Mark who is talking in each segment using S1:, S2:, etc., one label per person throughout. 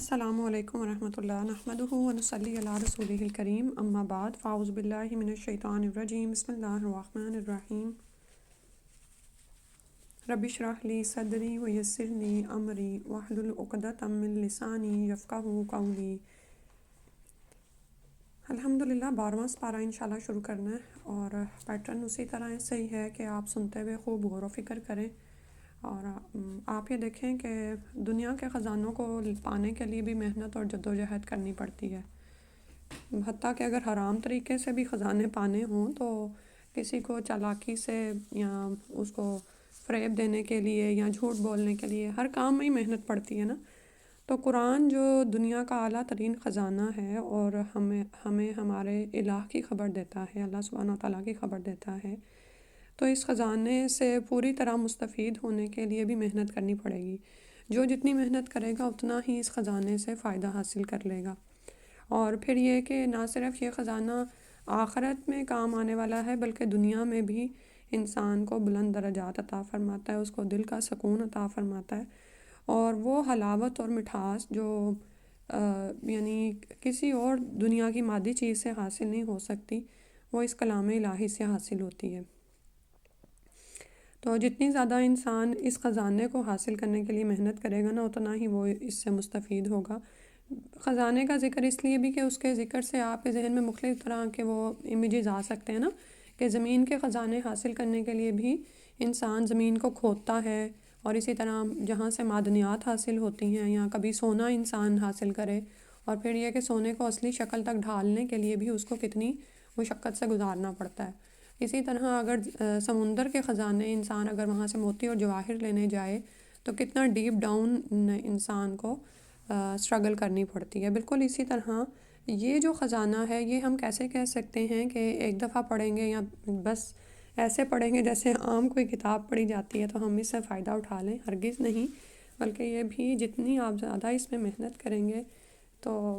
S1: السلام علیکم ورحمۃ اللہ نحمدہ ونصلی علی رسولہ الکریم اما بعد فاعوذ باللہ من الشیطان الرجیم بسم اللہ الرحمن الرحیم رب اشرح لی صدری ویسر لی امری واحلل عقدۃ من لسانی یفقہوا قولی۔ الحمدللہ 12واں سپارہ انشاءاللہ شروع کرنا ہے اور پیٹرن اسی طرح صحیح ہے کہ آپ سنتے ہوئے خوب غور و فکر کریں اور آپ یہ دیکھیں کہ دنیا کے خزانوں کو پانے کے لیے بھی محنت اور جدوجہد کرنی پڑتی ہے، حتیٰ کہ اگر حرام طریقے سے بھی خزانے پانے ہوں تو کسی کو چالاکی سے یا اس کو فریب دینے کے لیے یا جھوٹ بولنے کے لیے ہر کام میں ہی محنت پڑتی ہے نا۔ تو قرآن جو دنیا کا اعلیٰ ترین خزانہ ہے اور ہمیں ہمارے الہ کی خبر دیتا ہے، اللہ سبحانہ و تعالیٰ کی خبر دیتا ہے، تو اس خزانے سے پوری طرح مستفید ہونے کے لیے بھی محنت کرنی پڑے گی۔ جو جتنی محنت کرے گا اتنا ہی اس خزانے سے فائدہ حاصل کر لے گا۔ اور پھر یہ کہ نہ صرف یہ خزانہ آخرت میں کام آنے والا ہے بلکہ دنیا میں بھی انسان کو بلند درجات عطا فرماتا ہے، اس کو دل کا سکون عطا فرماتا ہے، اور وہ حلاوت اور مٹھاس جو یعنی کسی اور دنیا کی مادی چیز سے حاصل نہیں ہو سکتی، وہ اس کلام الہی سے حاصل ہوتی ہے۔ تو جتنی زیادہ انسان اس خزانے کو حاصل کرنے کے لیے محنت کرے گا نا اتنا ہی وہ اس سے مستفید ہوگا۔ خزانے کا ذکر اس لیے بھی کہ اس کے ذکر سے آپ کے ذہن میں مختلف طرح کے وہ امیجز آ سکتے ہیں نا، کہ زمین کے خزانے حاصل کرنے کے لیے بھی انسان زمین کو کھودتا ہے، اور اسی طرح جہاں سے معدنیات حاصل ہوتی ہیں یا کبھی سونا انسان حاصل کرے، اور پھر یہ کہ سونے کو اصلی شکل تک ڈھالنے کے لیے بھی اس کو کتنی مشقت سے گزارنا پڑتا ہے۔ اسی طرح اگر سمندر کے خزانے انسان اگر وہاں سے موتی اور جواہر لینے جائے تو کتنا ڈیپ ڈاؤن انسان کو اسٹرگل کرنی پڑتی ہے۔ بالکل اسی طرح یہ جو خزانہ ہے یہ ہم کیسے کہہ سکتے ہیں کہ ایک دفعہ پڑھیں گے یا بس ایسے پڑھیں گے جیسے عام کوئی کتاب پڑھی جاتی ہے تو ہم اس سے فائدہ اٹھا لیں، ہرگز نہیں، بلکہ یہ بھی جتنی آپ زیادہ اس میں محنت کریں گے تو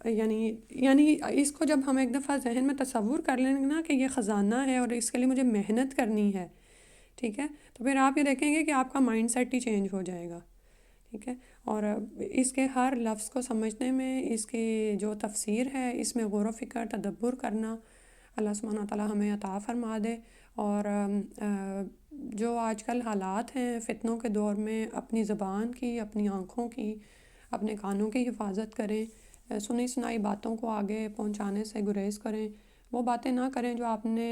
S1: یعنی اس کو جب ہم ایک دفعہ ذہن میں تصور کر لیں گے نا کہ یہ خزانہ ہے اور اس کے لیے مجھے محنت کرنی ہے، ٹھیک ہے، تو پھر آپ یہ دیکھیں گے کہ آپ کا مائنڈ سیٹ ہی چینج ہو جائے گا، ٹھیک ہے۔ اور اس کے ہر لفظ کو سمجھنے میں، اس کی جو تفسیر ہے اس میں غور و فکر تدبر کرنا اللہ سبحانہ تعالیٰ ہمیں عطا فرما دے۔ اور جو آج کل حالات ہیں فتنوں کے دور میں، اپنی زبان کی، اپنی آنکھوں کی، اپنے کانوں کی حفاظت کریں، سنی سنائی باتوں کو آگے پہنچانے سے گریز کریں، وہ باتیں نہ کریں جو آپ نے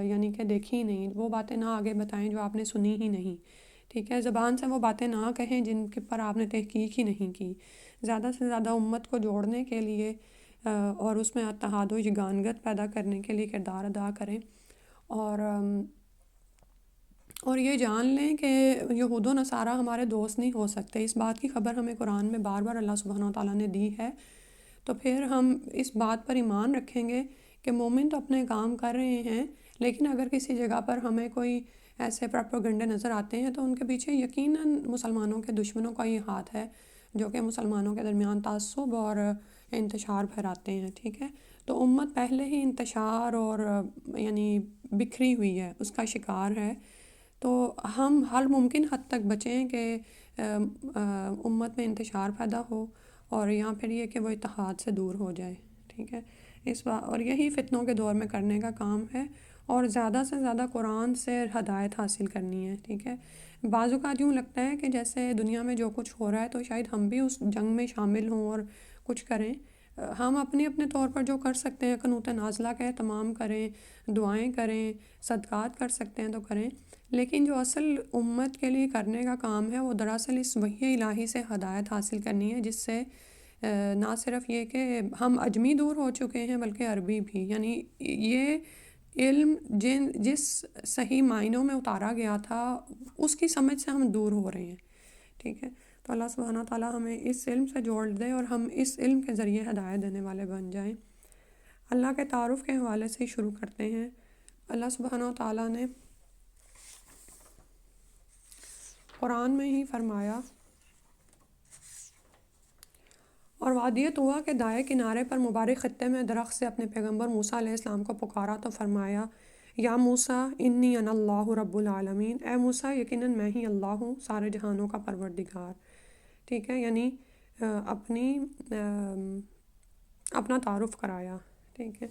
S1: یعنی کہ دیکھی ہی نہیں، وہ باتیں نہ آگے بتائیں جو آپ نے سنی ہی نہیں، ٹھیک ہے، زبان سے وہ باتیں نہ کہیں جن کے پر آپ نے تحقیق ہی نہیں کی۔ زیادہ سے زیادہ امت کو جوڑنے کے لیے اور اس میں اتحاد و یگانگت پیدا کرنے کے لیے کردار ادا کریں، اور یہ جان لیں کہ یہود و نصارہ ہمارے دوست نہیں ہو سکتے۔ اس بات کی خبر ہمیں قرآن میں بار بار اللہ سبحانہ و تعالیٰ نے دی ہے، تو پھر ہم اس بات پر ایمان رکھیں گے کہ مومن تو اپنے کام کر رہے ہیں، لیکن اگر کسی جگہ پر ہمیں کوئی ایسے پروپیگنڈے نظر آتے ہیں تو ان کے پیچھے یقیناً مسلمانوں کے دشمنوں کا یہ ہاتھ ہے جو کہ مسلمانوں کے درمیان تعصب اور انتشار پھیلاتے ہیں، ٹھیک ہے۔ تو امت پہلے ہی انتشار اور یعنی بکھری ہوئی ہے، اس کا شکار ہے، تو ہم ہر ممکن حد تک بچیں کہ امت میں انتشار پیدا ہو اور یا پھر یہ کہ وہ اتحاد سے دور ہو جائے، ٹھیک ہے۔ اور یہی فتنوں کے دور میں کرنے کا کام ہے، اور زیادہ سے زیادہ قرآن سے ہدایت حاصل کرنی ہے، ٹھیک ہے۔ بعض اوقات یوں لگتا ہے کہ جیسے دنیا میں جو کچھ ہو رہا ہے تو شاید ہم بھی اس جنگ میں شامل ہوں اور کچھ کریں۔ ہم اپنے اپنے طور پر جو کر سکتے ہیں، قنوت نازلہ کا اہتمام کریں، دعائیں کریں، صدقات کر سکتے ہیں تو کریں، لیکن جو اصل امت کے لیے کرنے کا کام ہے وہ دراصل اس وحی الہی سے ہدایت حاصل کرنی ہے، جس سے نہ صرف یہ کہ ہم عجمی دور ہو چکے ہیں بلکہ عربی بھی، یعنی یہ علم جس صحیح معنوں میں اتارا گیا تھا اس کی سمجھ سے ہم دور ہو رہے ہیں، ٹھیک ہے۔ تو اللہ سبحانہ تعالیٰ ہمیں اس علم سے جوڑ دے اور ہم اس علم کے ذریعے ہدایت دینے والے بن جائیں۔ اللہ کے تعارف کے حوالے سے شروع کرتے ہیں۔ اللہ سبحانہ تعالیٰ نے قرآن میں ہی فرمایا، اور وادی طویٰ کے دائیں کنارے پر مبارک خطے میں درخت سے اپنے پیغمبر موسیٰ علیہ السلام کو پکارا تو فرمایا، یا موسیٰ انی انا اللہ رب العالمین، اے موسیٰ یقیناً میں ہی اللہ ہوں، سارے جہانوں کا پروردگار، ٹھیک ہے۔ یعنی اپنا تعارف کرایا، ٹھیک ہے۔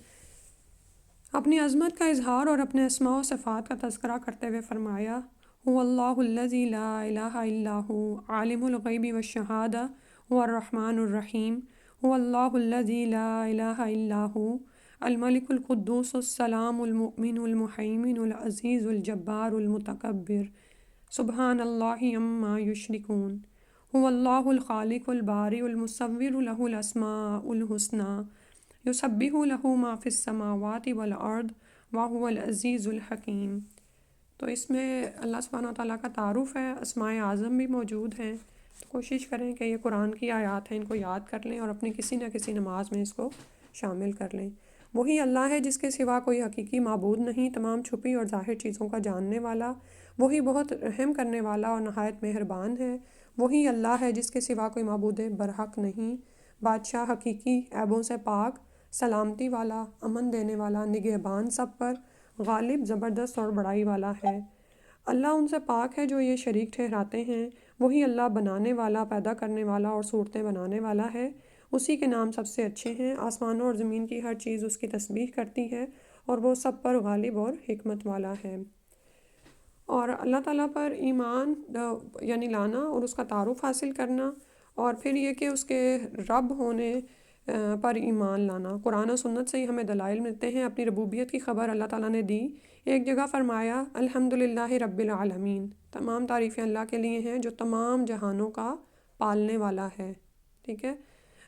S1: اپنی عظمت کا اظہار اور اپنے اسماء و صفات کا تذکرہ کرتے ہوئے فرمایا، هو اللہ الذی لا الہ الا هو عالم الغیب والشہادہ هو الرحمن الرحیم، هو اللہ الذی لا الہ الا هو الملک القدوس السلام المؤمن المہیمن العزیز الجبار المتکبر سبحان اللہ عما یشرکون، هو اللہ الخالق البارئ المصور له الاسماء الحسنی یسبح له ما فی السماوات والارض وهو العزیز الحکیم۔ تو اس میں اللہ سبحانہ وتعالیٰ کا تعارف ہے، اسماء اعظم بھی موجود ہیں۔ تو کوشش کریں کہ یہ قرآن کی آیات ہیں، ان کو یاد کر لیں اور اپنی کسی نہ کسی نماز میں اس کو شامل کر لیں۔ وہی اللہ ہے جس کے سوا کوئی حقیقی معبود نہیں، تمام چھپی اور ظاہر چیزوں کا جاننے والا، وہی بہت رحم کرنے والا اور نہایت مہربان ہے۔ وہی اللہ ہے جس کے سوا کوئی معبود برحق نہیں، بادشاہ حقیقی، عیبوں سے پاک، سلامتی والا، امن دینے والا، نگہبان سب پر، غالب، زبردست اور بڑائی والا ہے۔ اللہ ان سے پاک ہے جو یہ شریک ٹھہراتے ہیں، وہی اللہ بنانے والا، پیدا کرنے والا اور صورتیں بنانے والا ہے۔ اسی کے نام سب سے اچھے ہیں۔ آسمانوں اور زمین کی ہر چیز اس کی تسبیح کرتی ہے اور وہ سب پر غالب اور حکمت والا ہے۔ اور اللہ تعالیٰ پر ایمان یعنی لانا اور اس کا تعارف حاصل کرنا، اور پھر یہ کہ اس کے رب ہونے پر ایمان لانا۔ قرآن و سنت سے ہی ہمیں دلائل ملتے ہیں۔ اپنی ربوبیت کی خبر اللہ تعالیٰ نے دی۔ ایک جگہ فرمایا الحمدللہ رب العالمین، تمام تعریفیں اللہ کے لیے ہیں جو تمام جہانوں کا پالنے والا ہے، ٹھیک ہے۔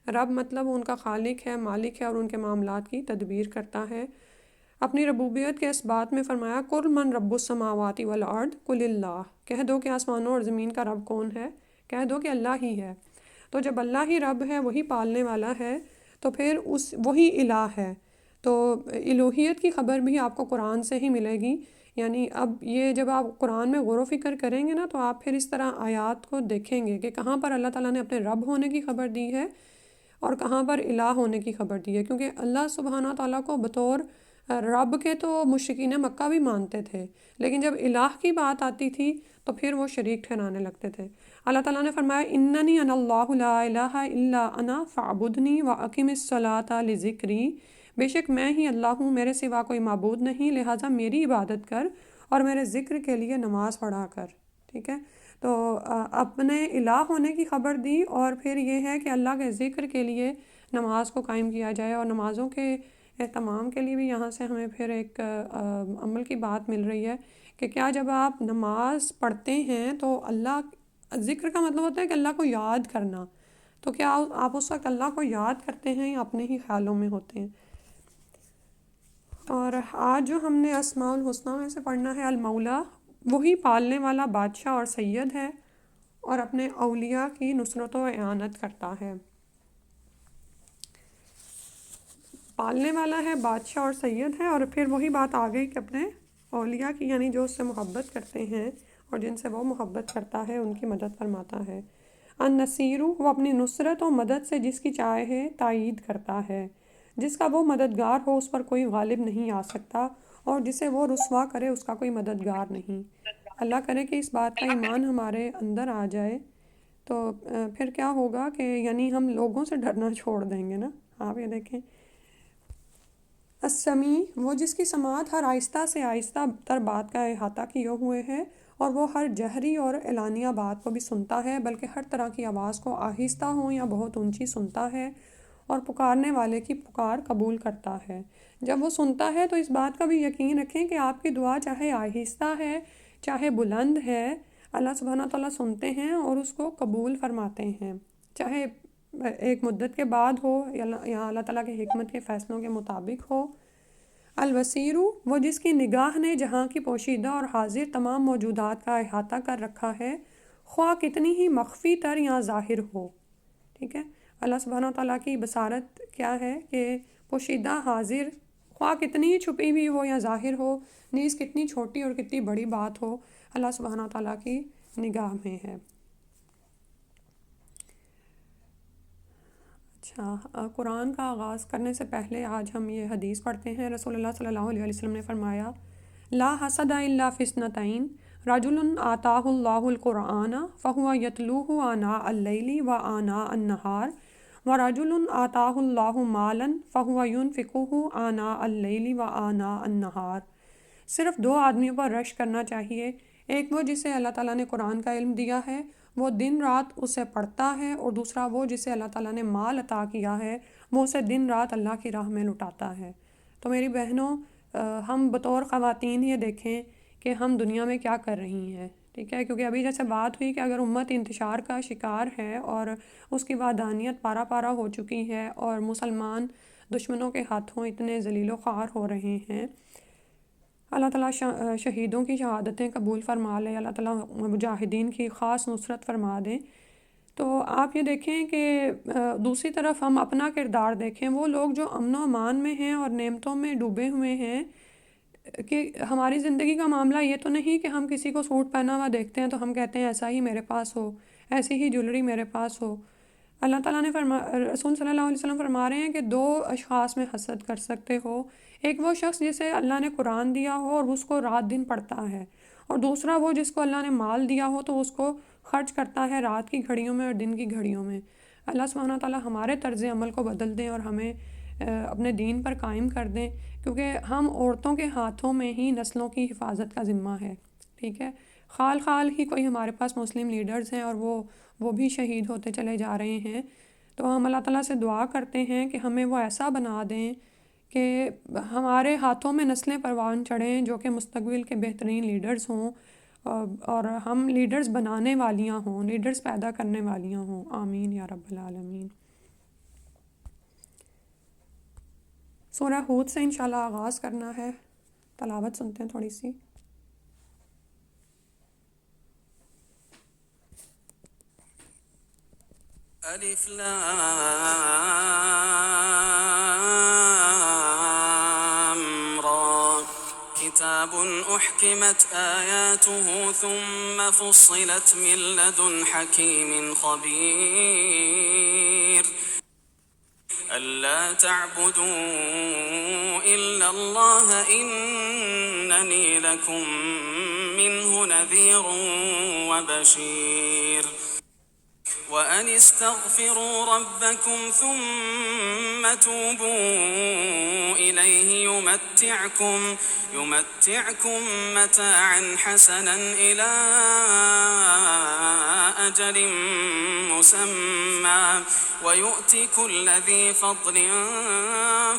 S1: رب مطلب ان کا خالق ہے، مالک ہے اور ان کے معاملات کی تدبیر کرتا ہے۔ اپنی ربوبیت کے اس بات میں فرمایا قل من رب السماوات والارض قل اللہ، کہہ دو کہ آسمانوں اور زمین کا رب کون ہے، کہہ دو کہ اللہ ہی ہے۔ تو جب اللہ ہی رب ہے، وہی پالنے والا ہے، تو پھر وہی الہ ہے۔ تو الوہیت کی خبر بھی آپ کو قرآن سے ہی ملے گی۔ یعنی اب یہ جب آپ قرآن میں غور و فکر کریں گے نا، تو آپ پھر اس طرح آیات کو دیکھیں گے کہ کہاں پر اللہ تعالیٰ نے اپنے رب ہونے کی خبر دی ہے اور کہاں پر الہ ہونے کی خبر دی ہے۔ کیونکہ اللہ سبحانہ تعالیٰ کو بطور رب کے تو مشرکین مکہ بھی مانتے تھے، لیکن جب الہ کی بات آتی تھی تو پھر وہ شریک ٹھہرانے لگتے تھے۔ اللہ تعالیٰ نے فرمایا اننی انا اللہ لا الہ الا انا فاعبدنی واقم الصلاۃ لذکری، بے شک میں ہی اللہ ہوں، میرے سوا کوئی معبود نہیں، لہٰذا میری عبادت کر اور میرے ذکر کے لیے نماز پڑھا کر، ٹھیک ہے۔ تو اپنے الہ ہونے کی خبر دی، اور پھر یہ ہے کہ اللہ کے ذکر کے لیے نماز کو قائم کیا جائے، اور نمازوں کے اہتمام کے لیے بھی یہاں سے ہمیں پھر ایک عمل کی بات مل رہی ہے کہ کیا جب آپ نماز پڑھتے ہیں تو اللہ، ذکر کا مطلب ہوتا ہے کہ اللہ کو یاد کرنا، تو کیا آپ اس وقت اللہ کو یاد کرتے ہیں یا اپنے ہی خیالوں میں ہوتے ہیں؟ اور آج جو ہم نے اسماء الحسنیٰ میں سے پڑھنا ہے، المولا، وہی پالنے والا بادشاہ اور سید ہے اور اپنے اولیاء کی نصرت و اعانت کرتا ہے۔ پالنے والا ہے، بادشاہ اور سید ہے، اور پھر وہی بات آ گئی کہ اپنے اولیاء کی، یعنی جو اس سے محبت کرتے ہیں اور جن سے وہ محبت کرتا ہے ان کی مدد فرماتا ہے۔ النصیر، وہ اپنی نصرت و مدد سے جس کی چاہے تائید کرتا ہے، جس کا وہ مددگار ہو اس پر کوئی غالب نہیں آ سکتا، اور جسے وہ رسوا کرے اس کا کوئی مددگار نہیں۔ اللہ کرے کہ اس بات کا ایمان ہمارے اندر آ جائے، تو پھر کیا ہوگا کہ یعنی ہم لوگوں سے ڈرنا چھوڑ دیں گے نا۔ آپ یہ دیکھیں، السمیع، وہ جس کی سماعت ہر آہستہ سے آہستہ تر بات کا احاطہ کیے ہوئے ہے، اور وہ ہر جہری اور اعلانیہ بات کو بھی سنتا ہے، بلکہ ہر طرح کی آواز کو آہستہ ہو یا بہت اونچی سنتا ہے، اور پکارنے والے کی پکار قبول کرتا ہے۔ جب وہ سنتا ہے تو اس بات کا بھی یقین رکھیں کہ آپ کی دعا چاہے آہستہ ہے چاہے بلند ہے، اللہ سبحانہ تعالیٰ سنتے ہیں اور اس کو قبول فرماتے ہیں، چاہے ایک مدت کے بعد ہو یا اللہ تعالیٰ کے حکمت کے فیصلوں کے مطابق ہو۔ البصیر، وہ جس کی نگاہ نے جہاں کی پوشیدہ اور حاضر تمام موجودات کا احاطہ کر رکھا ہے، خواہ کتنی ہی مخفی تر یا ظاہر ہو، ٹھیک ہے۔ اللہ سبحانہ تعالیٰ کی بصارت کیا ہے کہ پوشیدہ، حاضر، خواہ کتنی ہی چھپی ہوئی ہو یا ظاہر ہو، نیز کتنی چھوٹی اور کتنی بڑی بات ہو، اللہ سبحانہ تعالیٰ کی نگاہ میں ہے۔ اچھا، قرآن کا آغاز کرنے سے پہلے آج ہم یہ حدیث پڑھتے ہیں۔ رسول اللہ صلی اللہ علیہ وسلم نے فرمایا لا حسد الا فی اثنتین، رجل آتاہ اللہ القرآن فہو یتلوہ آناء اللیل و آناء النہار ورجل آتاہ اللہ مالا فہو ینفقہ آناء اللیل و آناء النہار۔ صرف دو آدمیوں پر رشک کرنا چاہیے، ایک وہ جسے اللہ تعالیٰ نے قرآن کا علم دیا ہے، وہ دن رات اسے پڑھتا ہے، اور دوسرا وہ جسے اللہ تعالیٰ نے مال عطا کیا ہے، وہ اسے دن رات اللہ کی راہ میں لٹاتا ہے۔ تو میری بہنوں، ہم بطور خواتین یہ دیکھیں کہ ہم دنیا میں کیا کر رہی ہیں، ٹھیک ہے، کیونکہ ابھی جیسے بات ہوئی کہ اگر امت انتشار کا شکار ہے اور اس کی وحدانیت پارا پارا ہو چکی ہے اور مسلمان دشمنوں کے ہاتھوں اتنے ذلیل و خوار ہو رہے ہیں، اللہ تعالیٰ شہیدوں کی شہادتیں قبول فرما لے، اللہ تعالیٰ مجاہدین کی خاص نصرت فرما دیں۔ تو آپ یہ دیکھیں کہ دوسری طرف ہم اپنا کردار دیکھیں، وہ لوگ جو امن و امان میں ہیں اور نعمتوں میں ڈوبے ہوئے ہیں، کہ ہماری زندگی کا معاملہ یہ تو نہیں کہ ہم کسی کو سوٹ پہنا ہوا دیکھتے ہیں تو ہم کہتے ہیں ایسا ہی میرے پاس ہو، ایسی ہی جولری میرے پاس ہو۔ اللہ تعالیٰ نے رسول صلی اللہ علیہ وسلم فرما رہے ہیں کہ دو اشخاص میں حسد کر سکتے ہو، ایک وہ شخص جسے اللہ نے قرآن دیا ہو اور اس کو رات دن پڑھتا ہے، اور دوسرا وہ جس کو اللہ نے مال دیا ہو تو اس کو خرچ کرتا ہے رات کی گھڑیوں میں اور دن کی گھڑیوں میں۔ اللہ سبحانہ تعالیٰ ہمارے طرز عمل کو بدل دیں اور ہمیں اپنے دین پر قائم کر دیں، کیونکہ ہم عورتوں کے ہاتھوں میں ہی نسلوں کی حفاظت کا ذمہ ہے، ٹھیک ہے۔ خال خال ہی کوئی ہمارے پاس مسلم لیڈرز ہیں اور وہ بھی شہید ہوتے چلے جا رہے ہیں، تو ہم اللہ تعالیٰ سے دعا کرتے ہیں کہ ہمیں وہ ایسا بنا دیں کہ ہمارے ہاتھوں میں نسلیں پروان چڑھیں جو کہ مستقبل کے بہترین لیڈرز ہوں، اور ہم لیڈرز بنانے والیاں ہوں، لیڈرز پیدا کرنے والیاں ہوں۔ آمین یا رب العالمین۔ سورہ ہود سے انشاءاللہ آغاز کرنا ہے، تلاوت سنتے ہیں تھوڑی سی۔
S2: الف لام را کتاب احکمت آیاته ثم فصلت من لدن حکیم خبیر ألا تعبدوا إلا الله إنني لكم منه نذير وبشير وأن استغفروا ربكم ثم توبوا إليه يمتعكم متاعا حسنا إلى أجل مسمى ويؤتي كل ذي فضل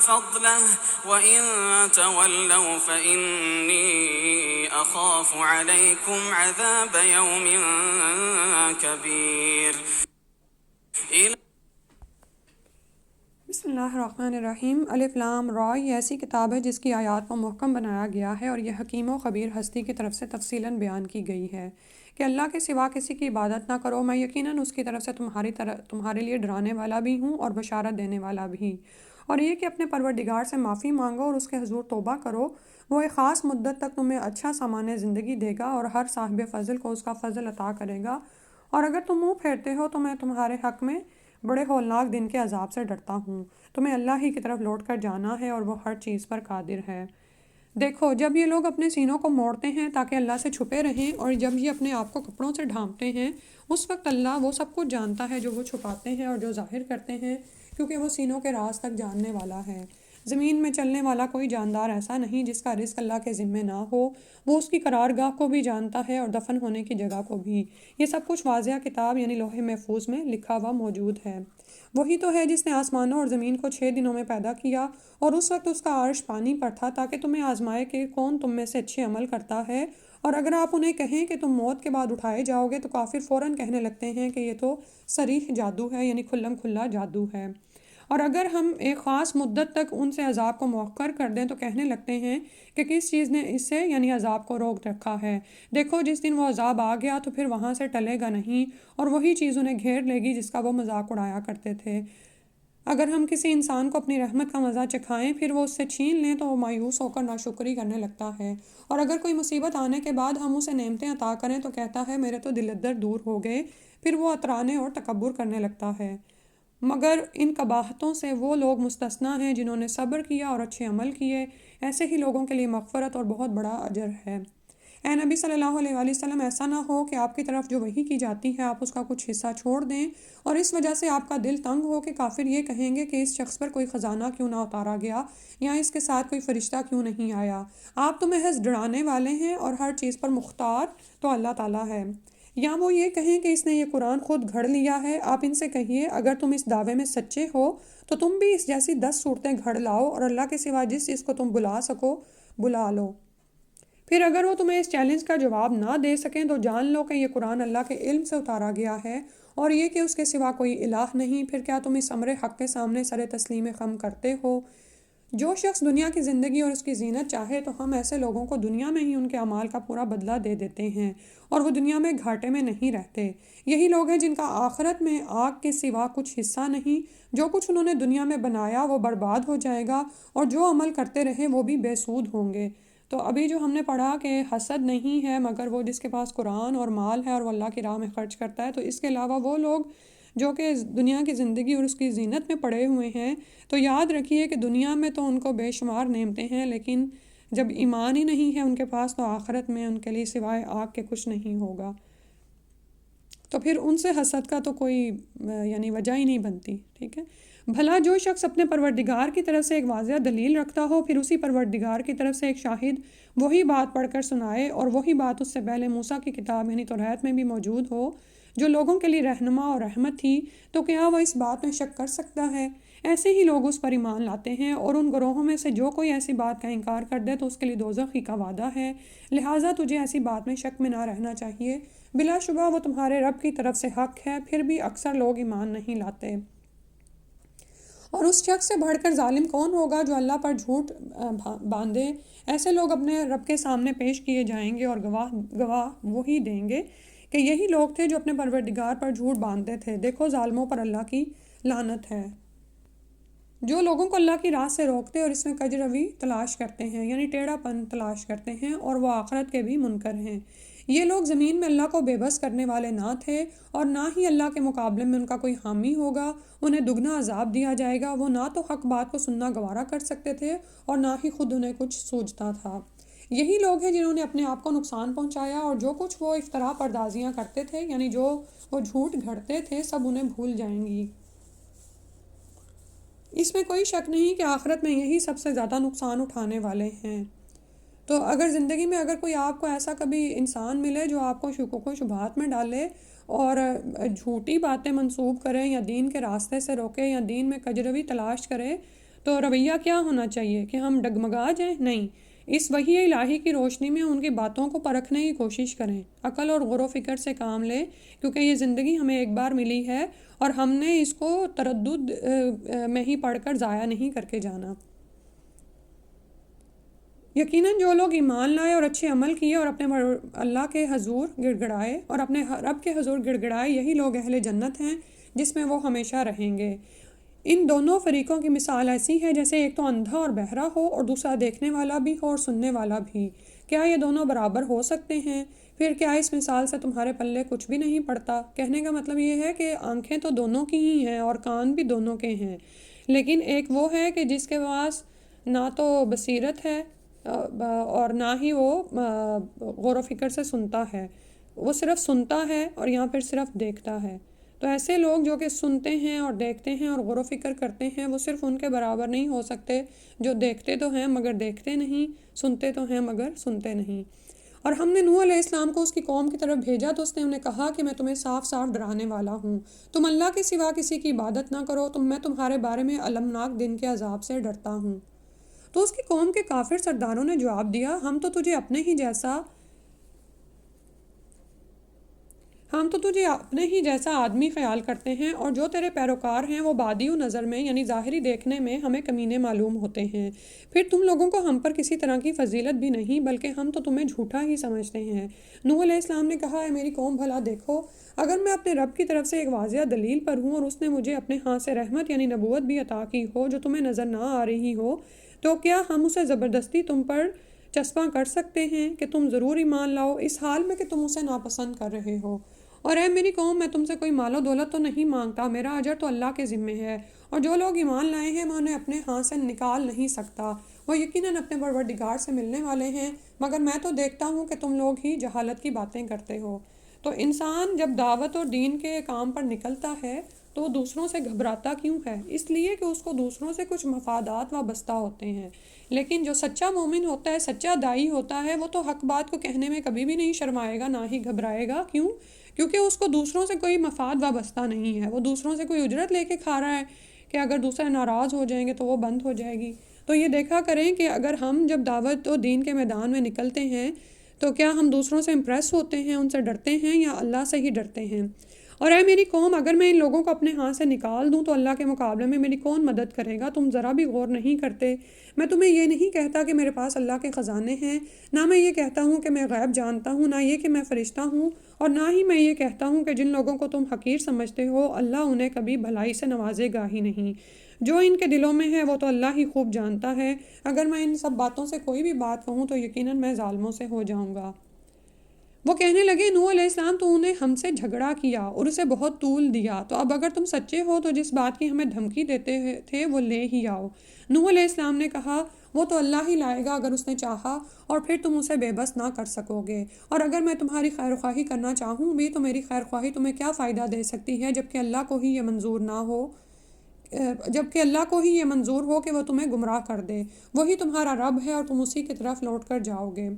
S2: فضله وإن تولوا فإني أخاف عليكم عذاب يوم كبير۔
S1: بسم اللہ الرحمن الرحیم۔ الف لام را، یہ ایسی کتاب ہے جس کی آیات کو محکم بنایا گیا ہے اور یہ حکیم و خبیر ہستی کی طرف سے تفصیلاً بیان کی گئی ہے کہ اللہ کے سوا کسی کی عبادت نہ کرو، میں یقیناً اس کی طرف سے تمہارے لیے ڈرانے والا بھی ہوں اور بشارت دینے والا بھی، اور یہ کہ اپنے پروردگار سے معافی مانگو اور اس کے حضور توبہ کرو، وہ ایک خاص مدت تک تمہیں اچھا سامان زندگی دے گا اور ہر صاحب فضل کو اس کا فضل عطا کرے گا، اور اگر تم منہ پھیرتے ہو تو میں تمہارے حق میں بڑے ہولناک دن کے عذاب سے ڈرتا ہوں۔ تمہیں اللہ ہی کی طرف لوٹ کر جانا ہے اور وہ ہر چیز پر قادر ہے۔ دیکھو، جب یہ لوگ اپنے سینوں کو موڑتے ہیں تاکہ اللہ سے چھپے رہیں، اور جب یہ اپنے آپ کو کپڑوں سے ڈھانپتے ہیں، اس وقت اللہ وہ سب کچھ جانتا ہے جو وہ چھپاتے ہیں اور جو ظاہر کرتے ہیں، کیونکہ وہ سینوں کے راز تک جاننے والا ہے۔ زمین میں چلنے والا کوئی جاندار ایسا نہیں جس کا رزق اللہ کے ذمے نہ ہو، وہ اس کی قرارگاہ کو بھی جانتا ہے اور دفن ہونے کی جگہ کو بھی۔ یہ سب کچھ واضح کتاب یعنی لوح محفوظ میں لکھا ہوا موجود ہے۔ وہی تو ہے جس نے آسمانوں اور زمین کو 6 دنوں میں پیدا کیا، اور اس وقت اس کا عرش پانی پر تھا تاکہ تمہیں آزمائے کہ کون تم میں سے اچھے عمل کرتا ہے، اور اگر آپ انہیں کہیں کہ تم موت کے بعد اٹھائے جاؤ گے تو کافر فوراً کہنے لگتے ہیں کہ یہ تو صریح جادو ہے، یعنی کھلم کھلا جادو ہے، اور اگر ہم ایک خاص مدت تک ان سے عذاب کو مؤخر کر دیں تو کہنے لگتے ہیں کہ کس چیز نے اس سے یعنی عذاب کو روک رکھا ہے۔ دیکھو، جس دن وہ عذاب آ گیا تو پھر وہاں سے ٹلے گا نہیں، اور وہی چیز انہیں گھیر لے گی جس کا وہ مذاق اڑایا کرتے تھے۔ اگر ہم کسی انسان کو اپنی رحمت کا مزہ چکھائیں پھر وہ اس سے چھین لیں تو وہ مایوس ہو کر ناشکری کرنے لگتا ہے، اور اگر کوئی مصیبت آنے کے بعد ہم اسے نعمتیں عطا کریں تو کہتا ہے میرے تو دل ادھر دور ہو گئے، پھر وہ اترانے اور تکبر کرنے لگتا ہے۔ مگر ان قباحتوں سے وہ لوگ مستثنیٰ ہیں جنہوں نے صبر کیا اور اچھے عمل کیے، ایسے ہی لوگوں کے لیے مغفرت اور بہت بڑا اجر ہے۔ اے نبی صلی اللہ علیہ وآلہ وسلم، ایسا نہ ہو کہ آپ کی طرف جو وحی کی جاتی ہے آپ اس کا کچھ حصہ چھوڑ دیں اور اس وجہ سے آپ کا دل تنگ ہو کہ کافر یہ کہیں گے کہ اس شخص پر کوئی خزانہ کیوں نہ اتارا گیا یا اس کے ساتھ کوئی فرشتہ کیوں نہیں آیا۔ آپ تو محض ڈرانے والے ہیں اور ہر چیز پر مختار تو اللہ تعالیٰ ہے۔ یا وہ یہ کہیں کہ اس نے یہ قرآن خود گھڑ لیا ہے۔ آپ ان سے کہیے اگر تم اس دعوے میں سچے ہو تو تم بھی اس جیسی 10 صورتیں گھڑ لاؤ اور اللہ کے سوا جس چیز کو تم بلا سکو بلا لو۔ پھر اگر وہ تمہیں اس چیلنج کا جواب نہ دے سکیں تو جان لو کہ یہ قرآن اللہ کے علم سے اتارا گیا ہے اور یہ کہ اس کے سوا کوئی الہ نہیں۔ پھر کیا تم اس امر حق کے سامنے سر تسلیم خم کرتے ہو؟ جو شخص دنیا کی زندگی اور اس کی زینت چاہے تو ہم ایسے لوگوں کو دنیا میں ہی ان کے اعمال کا پورا بدلہ دے دیتے ہیں اور وہ دنیا میں گھاٹے میں نہیں رہتے۔ یہی لوگ ہیں جن کا آخرت میں آگ کے سوا کچھ حصہ نہیں۔ جو کچھ انہوں نے دنیا میں بنایا وہ برباد ہو جائے گا اور جو عمل کرتے رہے وہ بھی بے سود ہوں گے۔ تو ابھی جو ہم نے پڑھا کہ حسد نہیں ہے مگر وہ جس کے پاس قرآن اور مال ہے اور وہ اللہ کی راہ میں خرچ کرتا ہے، تو اس کے علاوہ وہ لوگ جو کہ دنیا کی زندگی اور اس کی زینت میں پڑے ہوئے ہیں، تو یاد رکھیے کہ دنیا میں تو ان کو بے شمار نعمتیں ہیں، لیکن جب ایمان ہی نہیں ہے ان کے پاس تو آخرت میں ان کے لیے سوائے آگ کے کچھ نہیں ہوگا۔ تو پھر ان سے حسد کا تو کوئی یعنی وجہ ہی نہیں بنتی، ٹھیک ہے۔ بھلا جو شخص اپنے پروردگار کی طرف سے ایک واضح دلیل رکھتا ہو پھر اسی پروردگار کی طرف سے ایک شاہد وہی بات پڑھ کر سنائے اور وہی بات اس سے پہلے موسیٰ کی کتاب یعنی توریت میں بھی موجود ہو جو لوگوں کے لیے رہنما اور رحمت تھی، تو کیا وہ اس بات میں شک کر سکتا ہے؟ ایسے ہی لوگ اس پر ایمان لاتے ہیں اور ان گروہوں میں سے جو کوئی ایسی بات کا انکار کر دے تو اس کے لیے دوزخ ہی کا وعدہ ہے۔ لہٰذا تجھے ایسی بات میں شک میں نہ رہنا چاہیے، بلا شبہ وہ تمہارے رب کی طرف سے حق ہے، پھر بھی اکثر لوگ ایمان نہیں لاتے۔ اور اس شخص سے بڑھ کر ظالم کون ہوگا جو اللہ پر جھوٹ باندھے؟ ایسے لوگ اپنے رب کے سامنے پیش کیے جائیں گے اور گواہ وہی دیں گے کہ یہی لوگ تھے جو اپنے پروردگار پر جھوٹ باندھتے تھے۔ دیکھو ظالموں پر اللہ کی لعنت ہے۔ جو لوگوں کو اللہ کی راہ سے روکتے اور اس میں کج روی تلاش کرتے ہیں یعنی ٹیڑھا پن تلاش کرتے ہیں اور وہ آخرت کے بھی منکر ہیں، یہ لوگ زمین میں اللہ کو بے بس کرنے والے نہ تھے اور نہ ہی اللہ کے مقابلے میں ان کا کوئی حامی ہوگا۔ انہیں دگنا عذاب دیا جائے گا۔ وہ نہ تو حق بات کو سننا گوارا کر سکتے تھے اور نہ ہی خود انہیں کچھ سوچتا تھا۔ یہی لوگ ہیں جنہوں نے اپنے آپ کو نقصان پہنچایا اور جو کچھ وہ افترا پردازیاں کرتے تھے یعنی جو وہ جھوٹ گھڑتے تھے سب انہیں بھول جائیں گی۔ اس میں کوئی شک نہیں کہ آخرت میں یہی سب سے زیادہ نقصان اٹھانے والے ہیں۔ تو اگر زندگی میں اگر کوئی آپ کو ایسا کبھی انسان ملے جو آپ کو شکوک و شبہات میں ڈالے اور جھوٹی باتیں منسوب کرے یا دین کے راستے سے روکے یا دین میں کجروی تلاش کرے، تو رویہ کیا ہونا چاہیے کہ ہم ڈگمگا جائیں؟ نہیں، اس وحی الہی کی روشنی میں ان کی باتوں کو پرکھنے کی کوشش کریں، عقل اور غور و فکر سے کام لیں، کیونکہ یہ زندگی ہمیں ایک بار ملی ہے اور ہم نے اس کو تردد میں ہی پڑھ کر ضائع نہیں کر کے جانا۔ یقیناً جو لوگ ایمان لائے اور اچھے عمل کیے اور اپنے اللہ کے حضور گڑ گڑائے اور اپنے رب کے حضور گڑ گڑائے، یہی لوگ اہل جنت ہیں جس میں وہ ہمیشہ رہیں گے۔ ان دونوں فریقوں کی مثال ایسی ہے جیسے ایک تو اندھا اور بہرا ہو اور دوسرا دیکھنے والا بھی ہو اور سننے والا بھی۔ کیا یہ دونوں برابر ہو سکتے ہیں؟ پھر کیا اس مثال سے تمہارے پلے کچھ بھی نہیں پڑتا؟ کہنے کا مطلب یہ ہے کہ آنکھیں تو دونوں کی ہی ہیں اور کان بھی دونوں کے ہیں، لیکن ایک وہ ہے کہ جس کے پاس نہ تو بصیرت ہے اور نہ ہی وہ غور و فکر سے سنتا ہے، وہ صرف سنتا ہے اور یہاں پھر صرف دیکھتا ہے۔ تو ایسے لوگ جو کہ سنتے ہیں اور دیکھتے ہیں اور غور و فکر کرتے ہیں وہ صرف ان کے برابر نہیں ہو سکتے جو دیکھتے تو ہیں مگر دیکھتے نہیں، سنتے تو ہیں مگر سنتے نہیں۔ اور ہم نے نوح علیہ السلام کو اس کی قوم کی طرف بھیجا تو اس نے انہیں کہا کہ میں تمہیں صاف صاف ڈرانے والا ہوں، تم اللہ کے سوا کسی کی عبادت نہ کرو، میں تمہارے بارے میں المناک دن کے عذاب سے ڈرتا ہوں۔ تو اس کی قوم کے کافر سرداروں نے جواب دیا، ہم تو تجھے اپنے ہی جیسا آدمی خیال کرتے ہیں اور جو تیرے پیروکار ہیں وہ بادیو نظر میں یعنی ظاہری دیکھنے میں ہمیں کمینے معلوم ہوتے ہیں، پھر تم لوگوں کو ہم پر کسی طرح کی فضیلت بھی نہیں بلکہ ہم تو تمہیں جھوٹا ہی سمجھتے ہیں۔ نوح علیہ السلام نے کہا، اے میری قوم بھلا دیکھو، اگر میں اپنے رب کی طرف سے ایک واضح دلیل پر ہوں اور اس نے مجھے اپنے ہاں سے رحمت یعنی نبوت بھی عطا کی ہو جو تمہیں نظر نہ آ رہی ہو، تو کیا ہم اسے زبردستی تم پر چسپاں کر سکتے ہیں کہ تم ضرور ایمان لاؤ اس حال میں کہ تم اسے ناپسند کر رہے ہو؟ اور اے میری قوم، میں تم سے کوئی مال و دولت تو نہیں مانگتا، میرا اجر تو اللہ کے ذمے ہے، اور جو لوگ ایمان لائے ہیں میں انہیں اپنے ہاں سے نکال نہیں سکتا، وہ یقیناً اپنے پروردگار سے ملنے والے ہیں، مگر میں تو دیکھتا ہوں کہ تم لوگ ہی جہالت کی باتیں کرتے ہو۔ تو انسان جب دعوت اور دین کے کام پر نکلتا ہے تو وہ دوسروں سے گھبراتا کیوں ہے؟ اس لیے کہ اس کو دوسروں سے کچھ مفادات وابستہ ہوتے ہیں۔ لیکن جو سچا مومن ہوتا ہے، سچا داعی ہوتا ہے، وہ تو حق بات کو کہنے میں کبھی بھی نہیں شرمائے گا، نہ ہی گھبرائے گا۔ کیوں؟ کیونکہ اس کو دوسروں سے کوئی مفاد وابستہ نہیں ہے، وہ دوسروں سے کوئی اجرت لے کے کھا رہا ہے کہ اگر دوسرے ناراض ہو جائیں گے تو وہ بند ہو جائے گی۔ تو یہ دیکھا کریں کہ اگر ہم جب دعوت و دین کے میدان میں نکلتے ہیں تو کیا ہم دوسروں سے امپریس ہوتے ہیں، ان سے ڈرتے ہیں، یا اللہ سے ہی ڈرتے ہیں؟ اور اے میری قوم، اگر میں ان لوگوں کو اپنے ہاتھ سے نکال دوں تو اللہ کے مقابلے میں میری کون مدد کرے گا؟ تم ذرا بھی غور نہیں کرتے؟ میں تمہیں یہ نہیں کہتا کہ میرے پاس اللہ کے خزانے ہیں، نہ میں یہ کہتا ہوں کہ میں غیب جانتا ہوں، نہ یہ کہ میں فرشتہ ہوں، اور نہ ہی میں یہ کہتا ہوں کہ جن لوگوں کو تم حقیر سمجھتے ہو اللہ انہیں کبھی بھلائی سے نوازے گا ہی نہیں۔ جو ان کے دلوں میں ہے وہ تو اللہ ہی خوب جانتا ہے۔ اگر میں ان سب باتوں سے کوئی بھی بات کہوں تو یقیناً میں ظالموں سے ہو جاؤں گا۔ وہ کہنے لگے، نوح علیہ السلام تو انہیں ہم سے جھگڑا کیا اور اسے بہت طول دیا، تو اب اگر تم سچے ہو تو جس بات کی ہمیں دھمکی دیتے تھے وہ لے ہی آؤ۔ نوح علیہ السلام نے کہا، وہ تو اللہ ہی لائے گا اگر اس نے چاہا، اور پھر تم اسے بے بس نہ کر سکو گے۔ اور اگر میں تمہاری خیر خواہی کرنا چاہوں بھی تو میری خیر خواہی تمہیں کیا فائدہ دے سکتی ہے جبکہ اللہ کو ہی یہ منظور ہو کہ وہ تمہیں گمراہ کر دے۔ وہی تمہارا رب ہے اور تم اسی کی طرف لوٹ کر جاؤ گے۔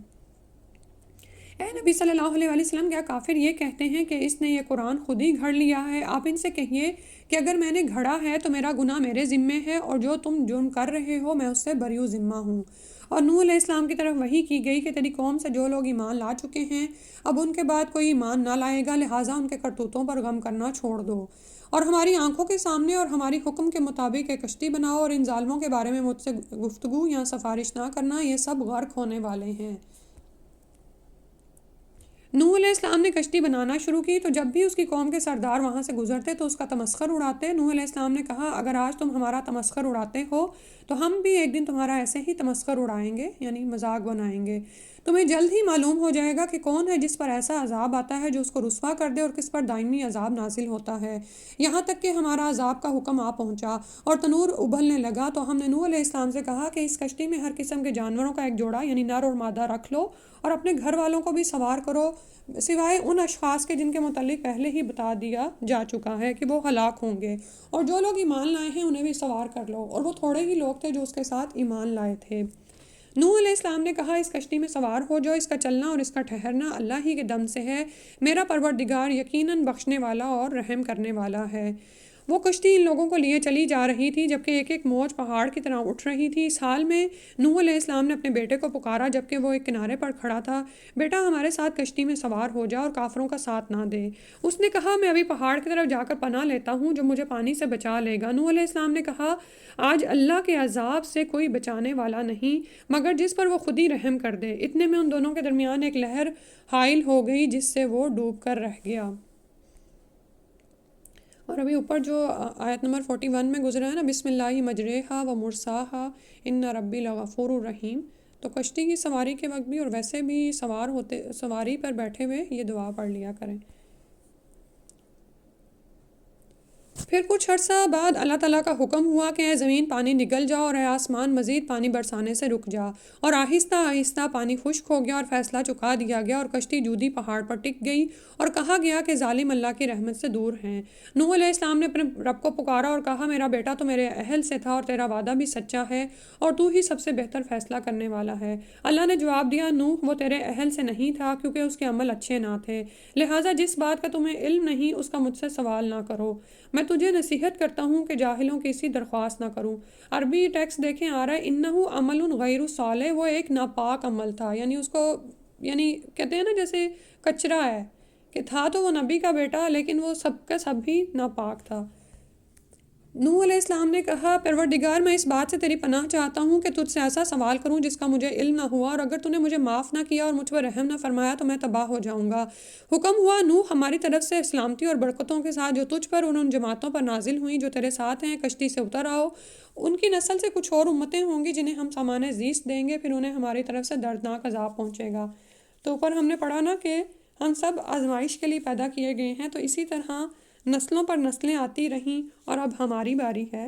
S1: اے نبی صلی اللہ علیہ وسلم، کیا کافر یہ کہتے ہیں کہ اس نے یہ قرآن خود ہی گھڑ لیا ہے؟ آپ ان سے کہیے کہ اگر میں نے گھڑا ہے تو میرا گناہ میرے ذمے ہے، اور جو تم جرم کر رہے ہو میں اس سے بریء ذمہ ہوں۔ اور نوح علیہ السلام کی طرف وحی کی گئی کہ تیری قوم سے جو لوگ ایمان لا چکے ہیں اب ان کے بعد کوئی ایمان نہ لائے گا، لہٰذا ان کے کرتوتوں پر غم کرنا چھوڑ دو، اور ہماری آنکھوں کے سامنے اور ہماری حکم کے مطابق ایک کشتی بناؤ، اور ان ظالموں کے بارے میں مجھ سے گفتگو یا سفارش نہ کرنا، یہ سب غرق ہونے والے ہیں۔ نوح علیہ السلام نے کشتی بنانا شروع کی تو جب بھی اس کی قوم کے سردار وہاں سے گزرتے تو اس کا تمسخر اڑاتے۔ نوح علیہ السلام نے کہا، اگر آج تم ہمارا تمسخر اڑاتے ہو تو ہم بھی ایک دن تمہارا ایسے ہی تمسخر اڑائیں گے، یعنی مذاق بنائیں گے۔ تمہیں جلد ہی معلوم ہو جائے گا کہ کون ہے جس پر ایسا عذاب آتا ہے جو اس کو رسوا کر دے، اور کس پر دائمی عذاب نازل ہوتا ہے، یہاں تک کہ ہمارا عذاب کا حکم آ پہنچا اور تنور ابلنے لگا تو ہم نے نوح علیہ السلام سے کہا کہ اس کشتی میں ہر قسم کے جانوروں کا ایک جوڑا یعنی نر اور مادہ رکھ لو، اور اپنے گھر والوں کو بھی سوار کرو، سوائے ان اشخاص کے جن کے متعلق پہلے ہی بتا دیا جا چکا ہے کہ وہ ہلاک ہوں گے، اور جو لوگ ایمان لائے ہیں انہیں بھی سوار کر لو، اور وہ تھوڑے ہی لوگ تھے جو اس کے ساتھ ایمان لائے تھے۔ نوح علیہ السلام نے کہا، اس کشتی میں سوار ہو جاؤ، اس کا چلنا اور اس کا ٹھہرنا اللہ ہی کے دم سے ہے، میرا پروردگار یقیناً بخشنے والا اور رحم کرنے والا ہے۔ وہ کشتی ان لوگوں کو لیے چلی جا رہی تھی جبکہ ایک ایک موج پہاڑ کی طرح اٹھ رہی تھی۔ اس حال میں نوح علیہ السلام نے اپنے بیٹے کو پکارا جبکہ وہ ایک کنارے پر کھڑا تھا، بیٹا ہمارے ساتھ کشتی میں سوار ہو جا اور کافروں کا ساتھ نہ دے۔ اس نے کہا، میں ابھی پہاڑ کی طرف جا کر پناہ لیتا ہوں جو مجھے پانی سے بچا لے گا۔ نوح علیہ السلام نے کہا، آج اللہ کے عذاب سے کوئی بچانے والا نہیں مگر جس پر وہ خود ہی رحم کر دے۔ اتنے میں ان دونوں کے درمیان ایک لہر حائل ہو گئی جس سے وہ ڈوب کر رہ گیا۔ اور ابھی اوپر جو آیت نمبر 41 میں گزرا ہے نا، بسم اللہ مجریہا و مرساہا ان ربی لغفور الرحیم، تو کشتی کی سواری کے وقت بھی اور ویسے بھی سواری پر بیٹھے ہوئے یہ دعا پڑھ لیا کریں۔ پھر کچھ عرصہ بعد اللہ تعالیٰ کا حکم ہوا کہ اے زمین پانی نگل جا، اور اے آسمان مزید پانی برسانے سے رک جا، اور آہستہ آہستہ پانی خشک ہو گیا اور فیصلہ چکا دیا گیا، اور کشتی جودی پہاڑ پر ٹک گئی، اور کہا گیا کہ ظالم اللہ کی رحمت سے دور ہیں۔ نوح علیہ السلام نے اپنے رب کو پکارا اور کہا، میرا بیٹا تو میرے اہل سے تھا اور تیرا وعدہ بھی سچا ہے اور تو ہی سب سے بہتر فیصلہ کرنے والا ہے۔ اللہ نے جواب دیا، نوح وہ تیرے اہل سے نہیں تھا کیونکہ اس کے عمل اچھے نہ تھے، لہٰذا جس بات کا تمہیں علم نہیں اس کا مجھ سے سوال نہ کرو، میں تجھے نصیحت کرتا ہوں کہ جاہلوں کی اسی درخواست نہ کروں۔ عربی ٹیکسٹ دیکھیں آ رہا ہے انہو عمل غیر صالح، وہ ایک ناپاک عمل تھا، یعنی اس کو کہتے ہیں نا جیسے کچرا ہے کہ تھا تو وہ نبی کا بیٹا لیکن وہ سب کا سب ہی ناپاک تھا۔ نوح علیہ السلام نے کہا، پروردگار میں اس بات سے تیری پناہ چاہتا ہوں کہ تجھ سے ایسا سوال کروں جس کا مجھے علم نہ ہوا، اور اگر تو نے مجھے معاف نہ کیا اور مجھ پر رحم نہ فرمایا تو میں تباہ ہو جاؤں گا۔ حکم ہوا، نوح ہماری طرف سے سلامتی اور برکتوں کے ساتھ جو تجھ پر اور ان جماعتوں پر نازل ہوئیں جو تیرے ساتھ ہیں کشتی سے اتر آؤ، ان کی نسل سے کچھ اور امتیں ہوں گی جنہیں ہم سامان زیست دیں گے، پھر انہیں ہماری طرف سے دردناک عذاب پہنچے گا۔ تو اوپر ہم نے پڑھا نا کہ ہم سب آزمائش کے لیے پیدا کیے گئے ہیں، تو اسی طرح نسلوں پر نسلیں آتی رہیں اور اب ہماری باری ہے۔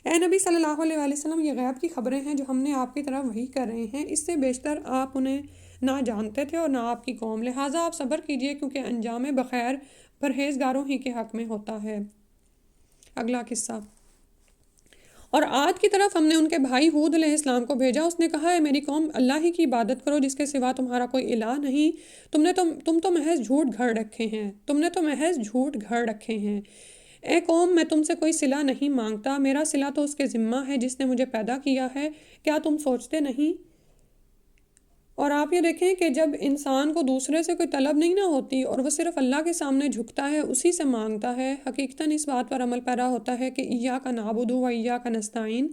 S1: اے نبی صلی اللہ علیہ وآلہ وسلم، یہ غیب کی خبریں ہیں جو ہم نے آپ کی طرف وحی کر رہے ہیں، اس سے بیشتر آپ انہیں نہ جانتے تھے اور نہ آپ کی قوم، لہٰذا آپ صبر کیجئے کیونکہ انجام بخیر پرہیزگاروں ہی کے حق میں ہوتا ہے۔ اگلا قصہ۔ اور عاد کی طرف ہم نے ان کے بھائی ہود علیہ السلام کو بھیجا، اس نے کہا، اے میری قوم، اللہ ہی کی عبادت کرو جس کے سوا تمہارا کوئی الہ نہیں، تم تو محض جھوٹ گھڑ رکھے ہیں۔ اے قوم، میں تم سے کوئی صلہ نہیں مانگتا، میرا صلہ تو اس کے ذمہ ہے جس نے مجھے پیدا کیا ہے، کیا تم سوچتے نہیں؟ اور آپ یہ دیکھیں کہ جب انسان کو دوسرے سے کوئی طلب نہیں نہ ہوتی اور وہ صرف اللہ کے سامنے جھکتا ہے، اسی سے مانگتا ہے، حقیقتاً اس بات پر عمل پیرا ہوتا ہے کہ ایاک نعبد و ایاک نستعین،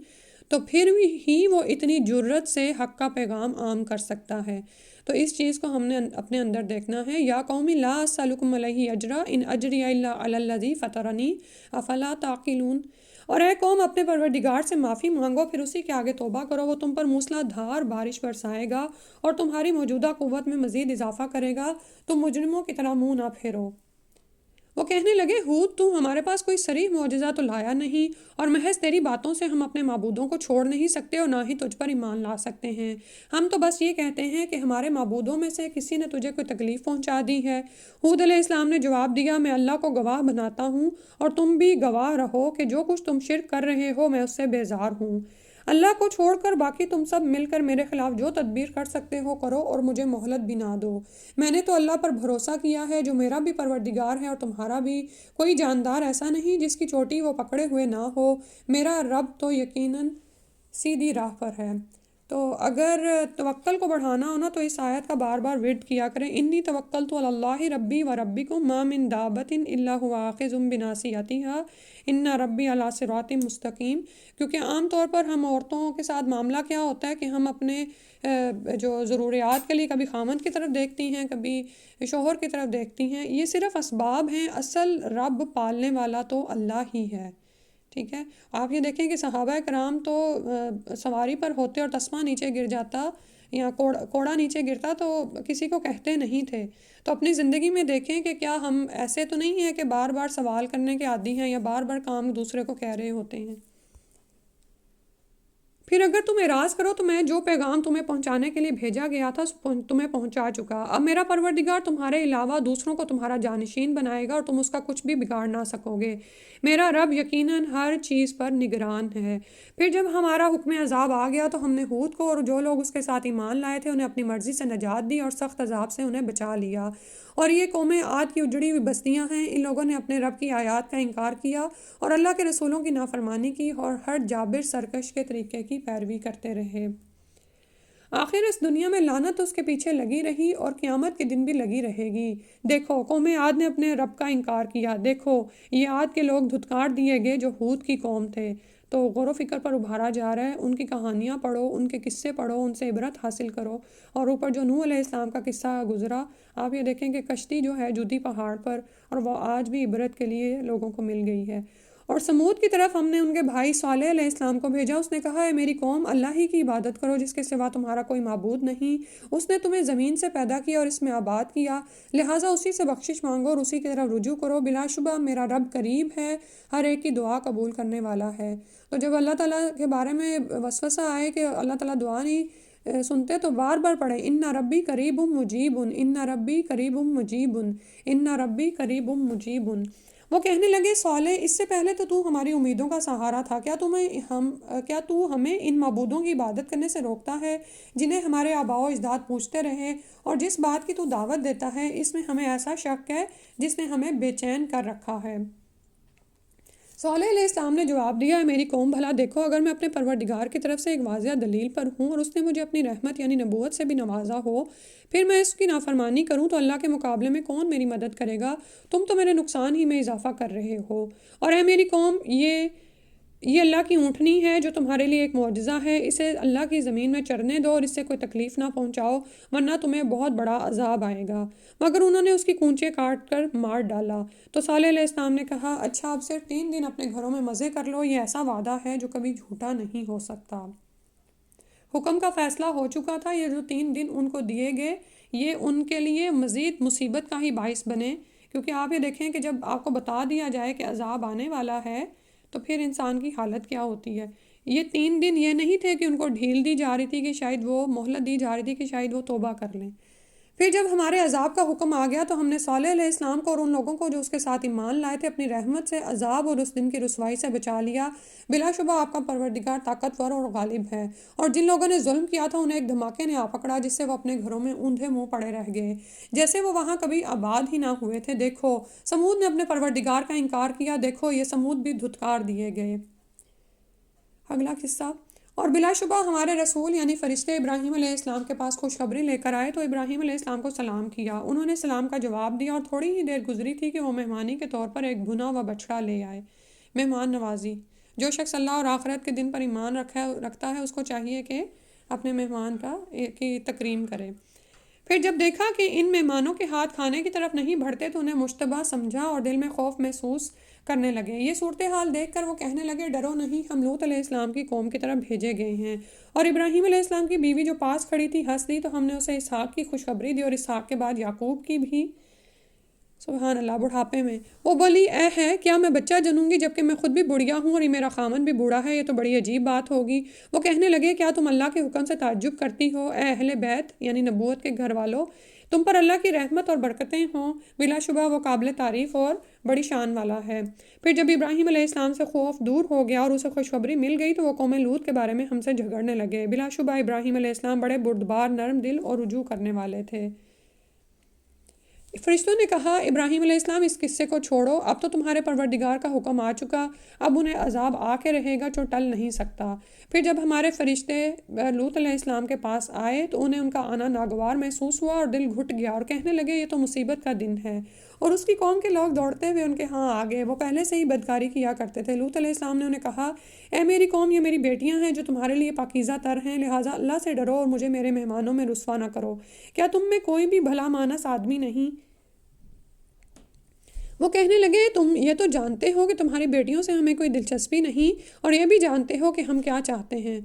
S1: تو پھر ہی وہ اتنی جرت سے حق کا پیغام عام کر سکتا ہے۔ تو اس چیز کو ہم نے اپنے اندر دیکھنا ہے۔ یا قومی لا اسألکم علیہ اجرا ان اجری الا علی الذی فطرنی افلا تعقلون۔ اور اے قوم، اپنے پروردگار سے معافی مانگو، پھر اسی کے آگے توبہ کرو، وہ تم پر موسلا دھار بارش برسائے گا اور تمہاری موجودہ قوت میں مزید اضافہ کرے گا، تم مجرموں کی طرح منہ نہ پھیرو۔ وہ کہنے لگے، ہود، تو ہمارے پاس کوئی صریح معجزہ تو لایا نہیں، اور محض تیری باتوں سے ہم اپنے معبودوں کو چھوڑ نہیں سکتے اور نہ ہی تجھ پر ایمان لا سکتے ہیں۔ ہم تو بس یہ کہتے ہیں کہ ہمارے معبودوں میں سے کسی نے تجھے کوئی تکلیف پہنچا دی ہے۔ ہود علیہ السلام نے جواب دیا، میں اللہ کو گواہ بناتا ہوں اور تم بھی گواہ رہو کہ جو کچھ تم شرک کر رہے ہو میں اس سے بیزار ہوں۔ اللہ کو چھوڑ کر باقی تم سب مل کر میرے خلاف جو تدبیر کر سکتے ہو کرو اور مجھے مہلت بھی نہ دو۔ میں نے تو اللہ پر بھروسہ کیا ہے جو میرا بھی پروردگار ہے اور تمہارا بھی، کوئی جاندار ایسا نہیں جس کی چوٹی وہ پکڑے ہوئے نہ ہو، میرا رب تو یقیناً سیدھی راہ پر ہے۔ تو اگر توکل کو بڑھانا ہو نا تو اس آیت کا بار بار ورد کیا کریں، انی توکلت علی اللہ ربی و ربکم ما من دابۃ الا هو آخذ بناصیتها ان ربی علی صراط مستقیم۔ کیونکہ عام طور پر ہم عورتوں کے ساتھ معاملہ کیا ہوتا ہے کہ ہم اپنے جو ضروریات کے لیے کبھی خامند کی طرف دیکھتی ہیں، کبھی شوہر کی طرف دیکھتی ہیں، یہ صرف اسباب ہیں، اصل رب پالنے والا تو اللہ ہی ہے۔ ٹھیک ہے، آپ یہ دیکھیں کہ صحابہ کرام تو سواری پر ہوتے اور تسمہ نیچے گر جاتا یا کوڑا نیچے گرتا تو کسی کو کہتے نہیں تھے۔ تو اپنی زندگی میں دیکھیں کہ کیا ہم ایسے تو نہیں ہیں کہ بار بار سوال کرنے کے عادی ہیں یا بار بار کام دوسرے کو کہہ رہے ہوتے ہیں۔ پھر اگر تم اعراض کرو تو میں جو پیغام تمہیں پہنچانے کے لیے بھیجا گیا تھا تمہیں پہنچا چکا۔ اب میرا پروردگار تمہارے علاوہ دوسروں کو تمہارا جانشین بنائے گا اور تم اس کا کچھ بھی بگاڑ نہ سکو گے۔ میرا رب یقیناً ہر چیز پر نگران ہے۔ پھر جب ہمارا حکم عذاب آ گیا تو ہم نے ہود کو اور جو لوگ اس کے ساتھ ایمان لائے تھے انہیں اپنی مرضی سے نجات دی اور سخت عذاب سے انہیں بچا لیا۔ اور یہ قومیں عاد کی اجڑی ہوئی بستیاں ہیں، ان لوگوں نے اپنے رب کی آیات کا انکار کیا اور اللہ کے رسولوں کی نافرمانی کی اور ہر جابر سرکش کے طریقے کی پیروی کرتے رہے۔ آخر اس دنیا میں لعنت اس کے پیچھے لگی رہی اور قیامت کے دن بھی لگی رہے گی۔ دیکھو، قوم عاد نے اپنے رب کا انکار کیا، دیکھو یہ عاد کے لوگ دھتکار دیے گئے جو ہود کی قوم تھے۔ تو غور و فکر پر ابھارا جا رہا ہے، ان کی کہانیاں پڑھو، ان کے قصے پڑھو، ان سے عبرت حاصل کرو۔ اور اوپر جو نوح علیہ السلام کا قصہ گزرا، آپ یہ دیکھیں کہ کشتی جو ہے جودی پہاڑ پر، اور وہ آج بھی عبرت کے لیے لوگوں کو مل گئی ہے۔ اور سمود کی طرف ہم نے ان کے بھائی صالح علیہ السلام کو بھیجا، اس نے کہا، اے میری قوم، اللہ ہی کی عبادت کرو جس کے سوا تمہارا کوئی معبود نہیں۔ اس نے تمہیں زمین سے پیدا کیا اور اس میں آباد کیا، لہٰذا اسی سے بخشش مانگو اور اسی کی طرف رجوع کرو، بلا شبہ میرا رب قریب ہے، ہر ایک کی دعا قبول کرنے والا ہے۔ تو جب اللہ تعالیٰ کے بارے میں وسوسہ آئے کہ اللہ تعالیٰ دعا نہیں سنتے تو بار بار پڑھیں، ان ربی قریب مجیب، ان ربی قریب مجیب، ان ربی قریب مجیب۔ وہ کہنے لگے، صالح، اس سے پہلے تو ہماری امیدوں کا سہارا تھا، کیا تو ہمیں ان معبودوں کی عبادت کرنے سے روکتا ہے جنہیں ہمارے آباء و اجداد پوجتے رہے، اور جس بات کی تو دعوت دیتا ہے اس میں ہمیں ایسا شک ہے جس نے ہمیں بے چین کر رکھا ہے۔ صالح علیہ السلام نے جواب دیا، میری قوم، بھلا دیکھو، اگر میں اپنے پروردگار کی طرف سے ایک واضح دلیل پر ہوں اور اس نے مجھے اپنی رحمت یعنی نبوت سے بھی نوازا ہو، پھر میں اس کی نافرمانی کروں تو اللہ کے مقابلے میں کون میری مدد کرے گا؟ تم تو میرے نقصان ہی میں اضافہ کر رہے ہو۔ اور اے میری قوم، یہ اللہ کی اونٹنی ہے جو تمہارے لیے ایک معجزہ ہے، اسے اللہ کی زمین میں چرنے دو اور اس سے کوئی تکلیف نہ پہنچاؤ ورنہ تمہیں بہت بڑا عذاب آئے گا۔ مگر انہوں نے اس کی کونچیں کاٹ کر مار ڈالا۔ تو صالح علیہ السلام نے کہا، اچھا، اب صرف 3 دن اپنے گھروں میں مزے کر لو، یہ ایسا وعدہ ہے جو کبھی جھوٹا نہیں ہو سکتا۔ حکم کا فیصلہ ہو چکا تھا، یہ جو 3 دن ان کو دیے گئے یہ ان کے لیے مزید مصیبت کا ہی باعث بنے، کیونکہ آپ یہ دیکھیں کہ جب آپ کو بتا دیا جائے کہ عذاب آنے والا ہے تو پھر انسان کی حالت کیا ہوتی ہے۔ یہ 3 دن یہ نہیں تھے کہ ان کو ڈھیل دی جا رہی تھی کہ شاید وہ مہلت دی جا رہی تھی کہ شاید وہ توبہ کر لیں۔ پھر جب ہمارے عذاب کا حکم آ گیا تو ہم نے صالح علیہ السلام کو اور ان لوگوں کو جو اس کے ساتھ ایمان لائے تھے اپنی رحمت سے عذاب اور اس دن کی رسوائی سے بچا لیا۔ بلا شبہ آپ کا پروردگار طاقتور اور غالب ہے، اور جن لوگوں نے ظلم کیا تھا انہیں ایک دھماکے نے آ پکڑا جس سے وہ اپنے گھروں میں اوندھے منہ پڑے رہ گئے، جیسے وہ وہاں کبھی آباد ہی نہ ہوئے تھے۔ دیکھو سمود نے اپنے پروردگار کا انکار کیا، دیکھو یہ سمود بھی دھتکار دیے گئے۔ اگلا قصہ، اور بلا شبہ ہمارے رسول یعنی فرشتے ابراہیم علیہ السلام کے پاس خوشخبری لے کر آئے تو ابراہیم علیہ السلام کو سلام کیا، انہوں نے سلام کا جواب دیا، اور تھوڑی ہی دیر گزری تھی کہ وہ مہمانی کے طور پر ایک بھنا ہوا بچڑا لے آئے۔ مہمان نوازی، جو شخص اللہ اور آخرت کے دن پر ایمان رکھتا ہے اس کو چاہیے کہ اپنے مہمان کی تکریم کرے۔ پھر جب دیکھا کہ ان مہمانوں کے ہاتھ کھانے کی طرف نہیں بڑھتے تو انہیں مشتبہ سمجھا اور دل میں خوف محسوس کرنے لگے۔ یہ صورتحال دیکھ کر وہ کہنے لگے، ڈرو نہیں، ہم لوط علیہ السلام کی قوم کی طرف بھیجے گئے ہیں۔ اور ابراہیم علیہ السلام کی بیوی جو پاس کھڑی تھی ہنس دی تو ہم نے اسے اسحاق کی خوشخبری دی اور اسحاق کے بعد یعقوب کی بھی۔ سبحان اللہ، بڑھاپے میں وہ بولی، اے ہے کیا میں بچہ جنوں گی جبکہ میں خود بھی بڑھیا ہوں اور یہ میرا خامن بھی بوڑھا ہے؟ یہ تو بڑی عجیب بات ہوگی۔ وہ کہنے لگے، کیا تم اللہ کے حکم سے تعجب کرتی ہو اے اہل بیت یعنی نبوت کے گھر والوں؟ تم پر اللہ کی رحمت اور برکتیں ہوں، بلا شبہ وہ قابل تعریف اور بڑی شان والا ہے۔ پھر جب ابراہیم علیہ السلام سے خوف دور ہو گیا اور اسے خوشخبری مل گئی تو وہ قوم لوط کے بارے میں ہم سے جھگڑنے لگے۔ بلا شبہ ابراہیم علیہ السلام بڑے بردبار، نرم دل اور رجوع کرنے والے تھے۔ فرشتوں نے کہا، ابراہیم علیہ السلام اس قصے کو چھوڑو، اب تو تمہارے پروردگار کا حکم آ چکا، اب انہیں عذاب آ کے رہے گا جو ٹل نہیں سکتا۔ پھر جب ہمارے فرشتے لوط علیہ السلام کے پاس آئے تو انہیں ان کا آنا ناگوار محسوس ہوا اور دل گھٹ گیا اور کہنے لگے، یہ تو مصیبت کا دن ہے۔ اور اس کی قوم کے لوگ دوڑتے ہوئے ان کے ہاں آ گئے، وہ پہلے سے ہی بدکاری کیا کرتے تھے۔ لوط علیہ السلام نے انہیں کہا، اے میری قوم، یہ میری بیٹیاں ہیں جو تمہارے لیے پاکیزہ تر ہیں، لہٰذا اللہ سے ڈرو اور مجھے میرے مہمانوں میں رسوا نہ کرو۔ کیا تم میں کوئی بھی بھلا مانس آدمی نہیں؟ وہ کہنے لگے، تم یہ تو جانتے ہو کہ تمہاری بیٹیوں سے ہمیں کوئی دلچسپی نہیں، اور یہ بھی جانتے ہو کہ ہم کیا چاہتے ہیں۔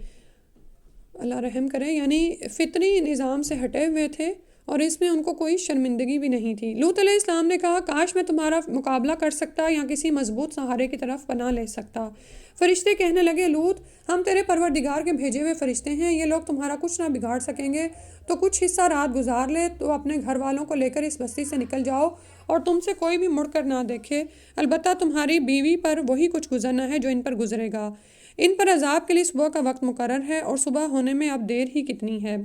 S1: اللہ رحم کرے، یعنی فطری نظام سے ہٹے ہوئے تھے اور اس میں ان کو کوئی شرمندگی بھی نہیں تھی۔ لوط علیہ السلام نے کہا، کاش میں تمہارا مقابلہ کر سکتا یا کسی مضبوط سہارے کی طرف پناہ لے سکتا۔ فرشتے کہنے لگے، لوط، ہم تیرے پروردگار کے بھیجے ہوئے فرشتے ہیں، یہ لوگ تمہارا کچھ نہ بگاڑ سکیں گے، تو کچھ حصہ رات گزار لے تو اپنے گھر والوں کو لے کر اس بستی سے نکل جاؤ اور تم سے کوئی بھی مڑ کر نہ دیکھے، البتہ تمہاری بیوی پر وہی کچھ گزرنا ہے جو ان پر گزرے گا۔ ان پر عذاب کے لیے صبح کا وقت مقرر ہے اور صبح ہونے میں اب دیر ہی کتنی ہے۔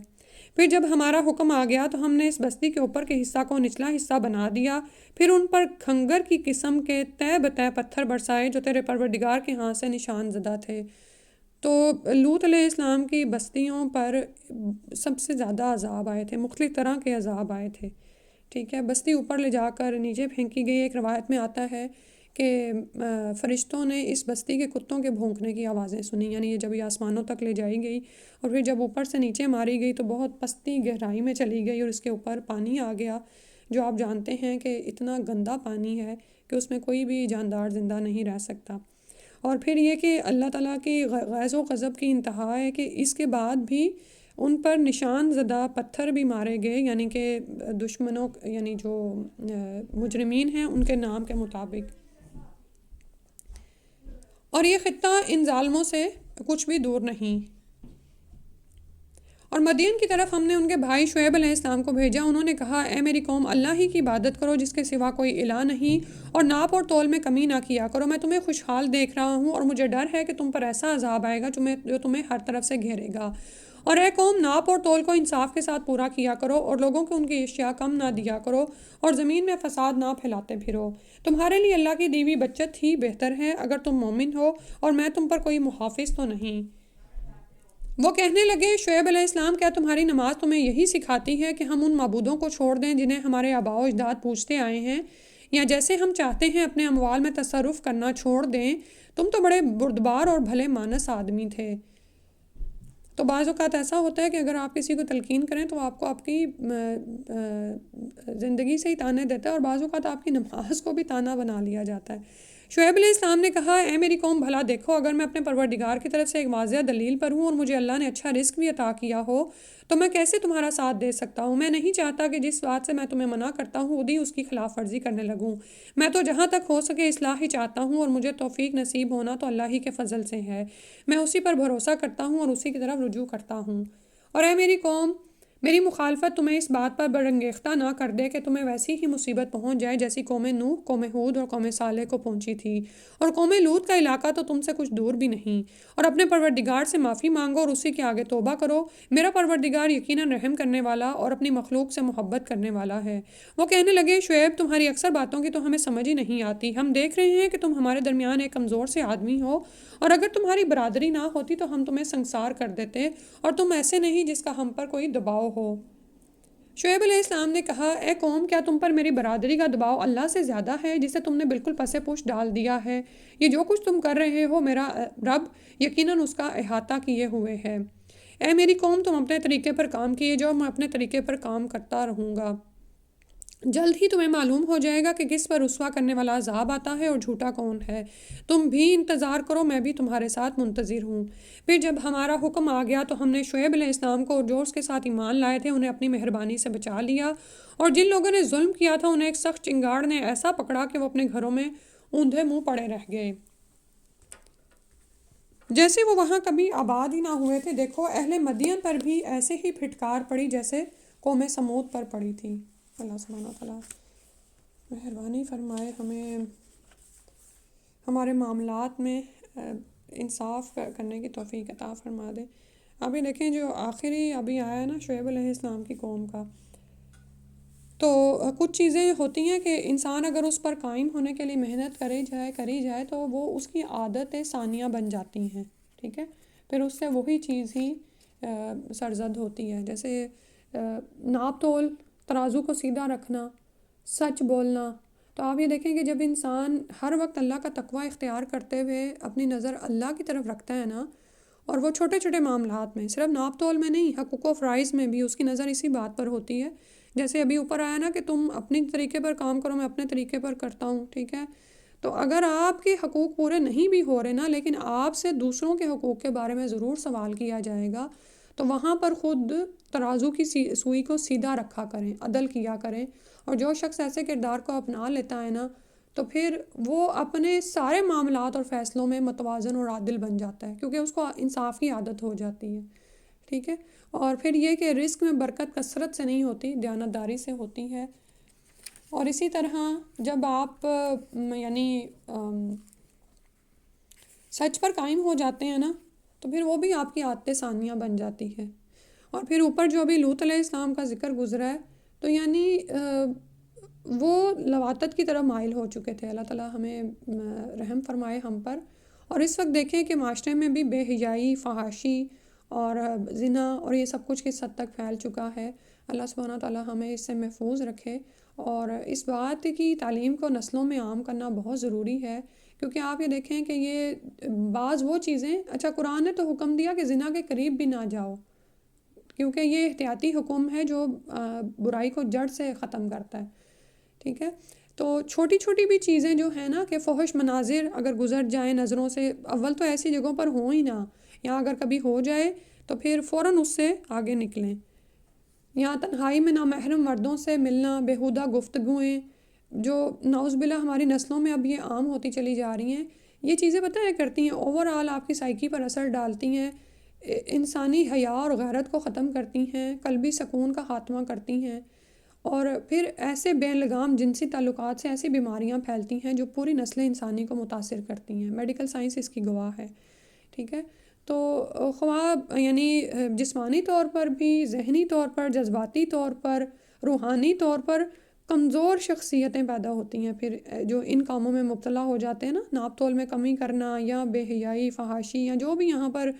S1: پھر جب ہمارا حکم آ گیا تو ہم نے اس بستی کے اوپر کے حصہ کو نچلا حصہ بنا دیا، پھر ان پر کھنگر کی قسم کے تہ بتہ پتھر برسائے جو تیرے پروردگار کے ہاں سے نشان زدہ تھے۔ تو لوط علیہ السلام کی بستیوں پر سب سے زیادہ عذاب آئے تھے، مختلف طرح کے عذاب آئے تھے، ٹھیک ہے۔ بستی اوپر لے جا کر نیچے پھینکی گئی۔ ایک روایت میں آتا ہے کہ فرشتوں نے اس بستی کے کتوں کے بھونکنے کی آوازیں سنی، یعنی یہ جب یہ آسمانوں تک لے جائی گئی اور پھر جب اوپر سے نیچے ماری گئی تو بہت پستی گہرائی میں چلی گئی اور اس کے اوپر پانی آ گیا جو آپ جانتے ہیں کہ اتنا گندا پانی ہے کہ اس میں کوئی بھی جاندار زندہ نہیں رہ سکتا۔ اور پھر یہ کہ اللہ تعالیٰ کی غیظ و غضب کی انتہا ہے کہ اس کے بعد بھی ان پر نشان زدہ پتھر بھی مارے گئے، یعنی کہ دشمنوں یعنی جو مجرمین ہیں ان کے نام کے مطابق۔ اور یہ خطہ ان ظالموں سے کچھ بھی دور نہیں۔ اور مدین کی طرف ہم نے ان کے بھائی شعیب علیہ السلام کو بھیجا، انہوں نے کہا، اے میری قوم، اللہ ہی کی عبادت کرو جس کے سوا کوئی الہ نہیں، اور ناپ اور تول میں کمی نہ کیا کرو، میں تمہیں خوشحال دیکھ رہا ہوں اور مجھے ڈر ہے کہ تم پر ایسا عذاب آئے گا جو تمہیں ہر طرف سے گھیرے گا۔ اور اے قوم، ناپ اور تول کو انصاف کے ساتھ پورا کیا کرو اور لوگوں کو ان کی اشیاء کم نہ دیا کرو اور زمین میں فساد نہ پھیلاتے پھرو، تمہارے لیے اللہ کی دی ہوئی بچت ہی بہتر ہے اگر تم مومن ہو، اور میں تم پر کوئی محافظ تو نہیں۔ وہ کہنے لگے، شعیب علیہ السلام، کیا تمہاری نماز تمہیں یہی سکھاتی ہے کہ ہم ان معبودوں کو چھوڑ دیں جنہیں ہمارے آباء و اجداد پوجتے آئے ہیں، یا جیسے ہم چاہتے ہیں اپنے اموال میں تصرف کرنا چھوڑ دیں؟ تم تو بڑے بردبار اور بھلے مانس آدمی تھے۔ تو بعض اوقات ایسا ہوتا ہے کہ اگر آپ کسی کو تلقین کریں تو آپ کو آپ کی زندگی سے ہی تانے دیتا ہے، اور بعض اوقات آپ کی نماز کو بھی تانا بنا لیا جاتا ہے۔ شعیب علیہ السلام نے کہا اے میری قوم بھلا دیکھو، اگر میں اپنے پروردگار کی طرف سے ایک واضح دلیل پر ہوں اور مجھے اللہ نے اچھا رزق بھی عطا کیا ہو تو میں کیسے تمہارا ساتھ دے سکتا ہوں؟ میں نہیں چاہتا کہ جس بات سے میں تمہیں منع کرتا ہوں خود ہی اس کی خلاف ورزی کرنے لگوں۔ میں تو جہاں تک ہو سکے اصلاح ہی چاہتا ہوں، اور مجھے توفیق نصیب ہونا تو اللہ ہی کے فضل سے ہے۔ میں اسی پر بھروسہ کرتا ہوں اور اسی کی طرف رجوع کرتا ہوں۔ اور اے میری قوم، میری مخالفت تمہیں اس بات پر برانگیختہ نہ کر دے کہ تمہیں ویسی ہی مصیبت پہنچ جائے جیسی قوم نوح، قوم ہود اور قوم صالح کو پہنچی تھی۔ اور قوم لوط کا علاقہ تو تم سے کچھ دور بھی نہیں۔ اور اپنے پروردگار سے معافی مانگو اور اسی کے آگے توبہ کرو، میرا پروردگار یقیناً رحم کرنے والا اور اپنی مخلوق سے محبت کرنے والا ہے۔ وہ کہنے لگے شعیب تمہاری اکثر باتوں کی تو ہمیں سمجھ ہی نہیں آتی، ہم دیکھ رہے ہیں کہ تم ہمارے درمیان ایک کمزور سے آدمی ہو، اور اگر تمہاری برادری نہ ہوتی تو ہم تمہیں سنگسار کر دیتے، اور تم ایسے نہیں جس کا ہم پر کوئی دباؤ ہو۔ شعیب علیہ السلام نے کہا اے قوم، کیا تم پر میری برادری کا دباؤ اللہ سے زیادہ ہے جسے تم نے بالکل پس پوش ڈال دیا ہے؟ یہ جو کچھ تم کر رہے ہو میرا رب یقیناً اس کا احاطہ کیے ہوئے ہے۔ اے میری قوم، تم اپنے طریقے پر کام کیے جاؤ، میں اپنے طریقے پر کام کرتا رہوں گا۔ جلد ہی تمہیں معلوم ہو جائے گا کہ کس پر رسوا کرنے والا عذاب آتا ہے اور جھوٹا کون ہے۔ تم بھی انتظار کرو، میں بھی تمہارے ساتھ منتظر ہوں۔ پھر جب ہمارا حکم آ گیا تو ہم نے شعیب علیہ السلام کو جو اس کے ساتھ ایمان لائے تھے انہیں اپنی مہربانی سے بچا لیا، اور جن لوگوں نے ظلم کیا تھا انہیں ایک سخت چنگاڑ نے ایسا پکڑا کہ وہ اپنے گھروں میں اوندھے منہ پڑے رہ گئے، جیسے وہ وہاں کبھی آباد ہی نہ ہوئے تھے۔ دیکھو اہل مدین پر بھی ایسے ہی پھٹکار پڑی جیسے قوم سمود پر پڑی تھی۔ اللہ سبحانہ وتعالیٰ مہربانی فرمائے، ہمیں ہمارے معاملات میں انصاف کرنے کی توفیق عطا فرما دے۔ ابھی دیکھیں جو آخری ابھی آیا ہے نا شعیب علیہ السلام کی قوم کا، تو کچھ چیزیں ہوتی ہیں کہ انسان اگر اس پر قائم ہونے کے لیے محنت کری جائے تو وہ اس کی عادت ثانیہ بن جاتی ہیں، ٹھیک ہے، پھر اس سے وہی چیز ہی سرزد ہوتی ہے، جیسے ناپ تول، ترازو کو سیدھا رکھنا، سچ بولنا۔ تو آپ یہ دیکھیں کہ جب انسان ہر وقت اللہ کا تقوی اختیار کرتے ہوئے اپنی نظر اللہ کی طرف رکھتا ہے نا، اور وہ چھوٹے چھوٹے معاملات میں، صرف ناپ تول میں نہیں، حقوق و فرائض میں بھی اس کی نظر اسی بات پر ہوتی ہے، جیسے ابھی اوپر آیا نا کہ تم اپنی طریقے پر کام کرو، میں اپنے طریقے پر کرتا ہوں، ٹھیک ہے۔ تو اگر آپ کے حقوق پورے نہیں بھی ہو رہے نا، لیکن آپ سے دوسروں کے حقوق کے بارے میں ضرور سوال کیا جائے گا، تو وہاں پر خود ترازو کی سوئی کو سیدھا رکھا کریں، عدل کیا کریں۔ اور جو شخص ایسے کردار کو اپنا لیتا ہے نا، تو پھر وہ اپنے سارے معاملات اور فیصلوں میں متوازن اور عادل بن جاتا ہے، کیونکہ اس کو انصاف کی عادت ہو جاتی ہے، ٹھیک ہے۔ اور پھر یہ کہ رزق میں برکت کثرت سے نہیں ہوتی، دیانتداری سے ہوتی ہے۔ اور اسی طرح جب آپ یعنی سچ پر قائم ہو جاتے ہیں نا، تو پھر وہ بھی آپ کی عادت ثانیہ بن جاتی ہے۔ اور پھر اوپر جو ابھی لوط علیہ السلام کا ذکر گزرا ہے، تو یعنی وہ لواطت کی طرف مائل ہو چکے تھے۔ اللہ تعالیٰ ہمیں رحم فرمائے ہم پر۔ اور اس وقت دیکھیں کہ معاشرے میں بھی بے حیائی، فحاشی اور زنا اور یہ سب کچھ کس حد تک پھیل چکا ہے۔ اللہ سبحانہ تعالیٰ ہمیں اس سے محفوظ رکھے، اور اس بات کی تعلیم کو نسلوں میں عام کرنا بہت ضروری ہے، کیونکہ آپ یہ دیکھیں کہ یہ بعض وہ چیزیں، اچھا قرآن نے تو حکم دیا کہ زنا کے قریب بھی نہ جاؤ، کیونکہ یہ احتیاطی حکم ہے جو برائی کو جڑ سے ختم کرتا ہے، ٹھیک ہے۔ تو چھوٹی چھوٹی بھی چیزیں جو ہیں نا، کہ فحش مناظر اگر گزر جائیں نظروں سے، اول تو ایسی جگہوں پر ہوں ہی نہ، یا اگر کبھی ہو جائے تو پھر فوراً اس سے آگے نکلیں۔ یا تنہائی میں نامحرم مردوں سے ملنا، بیہودہ گفتگویں جو نعوذ باللہ ہماری نسلوں میں اب یہ عام ہوتی چلی جا رہی ہیں، یہ چیزیں پتہ ہے کرتی ہیں اوورآل آپ کی سائیکی پر اثر ڈالتی ہیں، انسانی حیا اور غیرت کو ختم کرتی ہیں، قلبی سکون کا خاتمہ کرتی ہیں، اور پھر ایسے بے لگام جنسی تعلقات سے ایسی بیماریاں پھیلتی ہیں جو پوری نسل انسانی کو متاثر کرتی ہیں۔ میڈیکل سائنس اس کی گواہ ہے، ٹھیک ہے۔ تو خواہ یعنی جسمانی طور پر بھی، ذہنی طور پر، جذباتی طور پر، روحانی طور پر کمزور شخصیتیں پیدا ہوتی ہیں پھر جو ان کاموں میں مبتلا ہو جاتے ہیں نا، ناپ تول میں کمی کرنا یا بے حیائی، فحاشی، یا جو بھی یہاں پر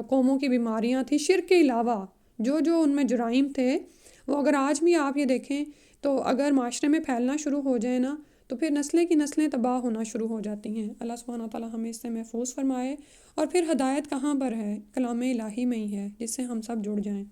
S1: قوموں کی بیماریاں تھیں، شرک کے علاوہ جو ان میں جرائم تھے، وہ اگر آج بھی آپ یہ دیکھیں تو اگر معاشرے میں پھیلنا شروع ہو جائے نا، تو پھر نسلیں کی نسلیں تباہ ہونا شروع ہو جاتی ہیں۔ اللہ سبحانہ تعالیٰ ہمیں اس سے محفوظ فرمائے۔ اور پھر ہدایت کہاں پر ہے؟ کلام الہی میں ہی ہے، جس سے ہم سب جڑ جائیں۔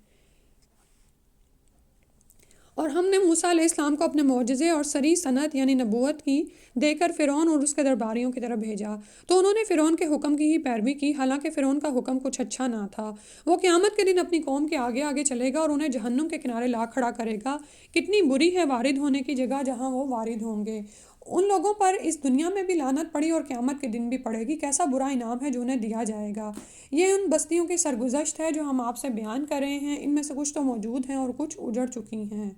S1: اور ہم نے موسیٰ علیہ السلام کو اپنے معجزے اور سری صنعت یعنی نبوت کی دے کر فرعون اور اس کے درباریوں کی طرف بھیجا، تو انہوں نے فرعون کے حکم کی ہی پیروی کی، حالانکہ فرعون کا حکم کچھ اچھا نہ تھا۔ وہ قیامت کے دن اپنی قوم کے آگے آگے چلے گا اور انہیں جہنم کے کنارے لا کھڑا کرے گا۔ کتنی بری ہے وارد ہونے کی جگہ جہاں وہ وارد ہوں گے۔ ان لوگوں پر اس دنیا میں بھی لعنت پڑی اور قیامت کے دن بھی پڑے گی۔ کیسا برا انعام ہے جو انہیں دیا جائے گا۔ یہ ان بستیوں کی سرگزشت ہے جو ہم آپ سے بیان کر رہے ہیں، ان میں سے کچھ تو موجود ہیں اور کچھ اجڑ چکی ہیں۔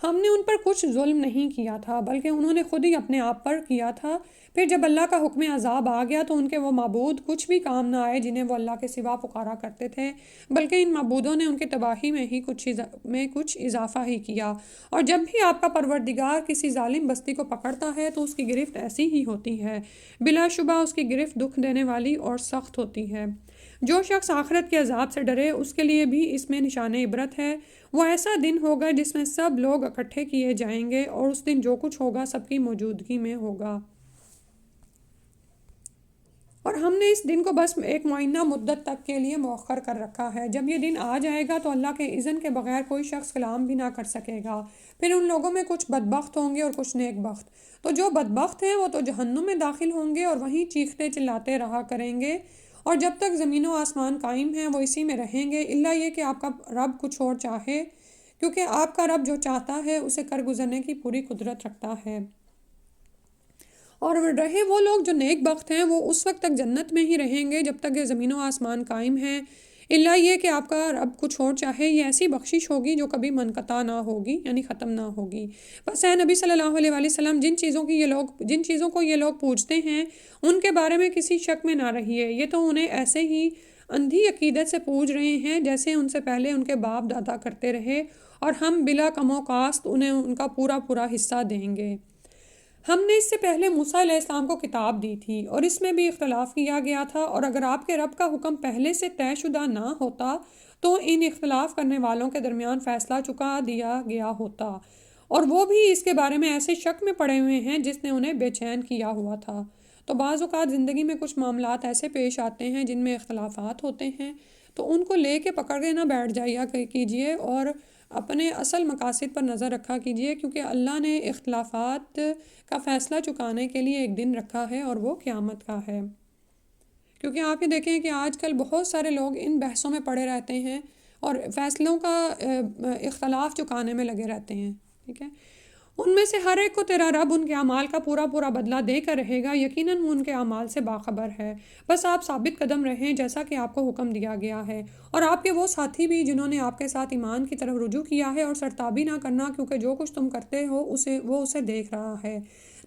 S1: ہم نے ان پر کچھ ظلم نہیں کیا تھا بلکہ انہوں نے خود ہی اپنے آپ پر کیا تھا۔ پھر جب اللہ کا حکم عذاب آ گیا تو ان کے وہ معبود کچھ بھی کام نہ آئے جنہیں وہ اللہ کے سوا پکارا کرتے تھے، بلکہ ان معبودوں نے ان کی تباہی میں ہی کچھ اضافہ ہی کیا۔ اور جب بھی آپ کا پروردگار کسی ظالم بستی کو پکڑتا ہے تو اس کی گرفت ایسی ہی ہوتی ہے، بلا شبہ اس کی گرفت دکھ دینے والی اور سخت ہوتی ہے۔ جو شخص آخرت کے عذاب سے ڈرے اس کے لیے بھی اس میں نشان عبرت ہے۔ وہ ایسا دن ہوگا جس میں سب لوگ اکٹھے کیے جائیں گے اور اس دن جو کچھ ہوگا سب کی موجودگی میں ہوگا۔ اور ہم نے اس دن کو بس ایک معینہ مدت تک کے لیے مؤخر کر رکھا ہے۔ جب یہ دن آ جائے گا تو اللہ کے اذن کے بغیر کوئی شخص کلام بھی نہ کر سکے گا۔ پھر ان لوگوں میں کچھ بدبخت ہوں گے اور کچھ نیک بخت۔ تو جو بدبخت ہیں وہ تو جہنم میں داخل ہوں گے اور وہیں چیختے چلاتے رہا کریں گے، اور جب تک زمین و آسمان قائم ہیں وہ اسی میں رہیں گے، الا یہ کہ آپ کا رب کچھ اور چاہے، کیونکہ آپ کا رب جو چاہتا ہے اسے کر گزرنے کی پوری قدرت رکھتا ہے۔ اور رہے وہ لوگ جو نیک بخت ہیں وہ اس وقت تک جنت میں ہی رہیں گے جب تک یہ زمین و آسمان قائم ہیں، الا یہ کہ آپ کا رب کچھ اور چاہے۔ یہ ایسی بخشش ہوگی جو کبھی منقطع نہ ہوگی، یعنی ختم نہ ہوگی۔ بس اے نبی صلی اللہ علیہ وسلم، جن چیزوں کو یہ لوگ پوجتے ہیں ان کے بارے میں کسی شک میں نہ رہیے۔ یہ تو انہیں ایسے ہی اندھی عقیدت سے پوج رہے ہیں جیسے ان سے پہلے ان کے باپ دادا کرتے رہے، اور ہم بلا کم و کاست انہیں ان کا پورا حصہ دیں گے۔ ہم نے اس سے پہلے موسیٰ علیہ السلام کو کتاب دی تھی اور اس میں بھی اختلاف کیا گیا تھا، اور اگر آپ کے رب کا حکم پہلے سے طے شدہ نہ ہوتا تو ان اختلاف کرنے والوں کے درمیان فیصلہ چکا دیا گیا ہوتا، اور وہ بھی اس کے بارے میں ایسے شک میں پڑے ہوئے ہیں جس نے انہیں بے چین کیا ہوا تھا۔ تو بعض اوقات زندگی میں کچھ معاملات ایسے پیش آتے ہیں جن میں اختلافات ہوتے ہیں، تو ان کو لے کے پکڑ کے نہ بیٹھ جایا کیجیے اور اپنے اصل مقاصد پر نظر رکھا کیجیے، کیونکہ اللہ نے اختلافات کا فیصلہ چکانے کے لیے ایک دن رکھا ہے اور وہ قیامت کا ہے۔ کیونکہ آپ یہ دیکھیں کہ آج کل بہت سارے لوگ ان بحثوں میں پڑے رہتے ہیں اور فیصلوں کا اختلاف چکانے میں لگے رہتے ہیں، ٹھیک ہے۔ ان میں سے ہر ایک کو تیرا رب ان کے اعمال کا پورا بدلہ دے کر رہے گا، یقیناً وہ ان کے اعمال سے باخبر ہے۔ بس آپ ثابت قدم رہیں جیسا کہ آپ کو حکم دیا گیا ہے، اور آپ کے وہ ساتھی بھی جنہوں نے آپ کے ساتھ ایمان کی طرف رجوع کیا ہے، اور سرتابی نہ کرنا، کیونکہ جو کچھ تم کرتے ہو وہ اسے دیکھ رہا ہے۔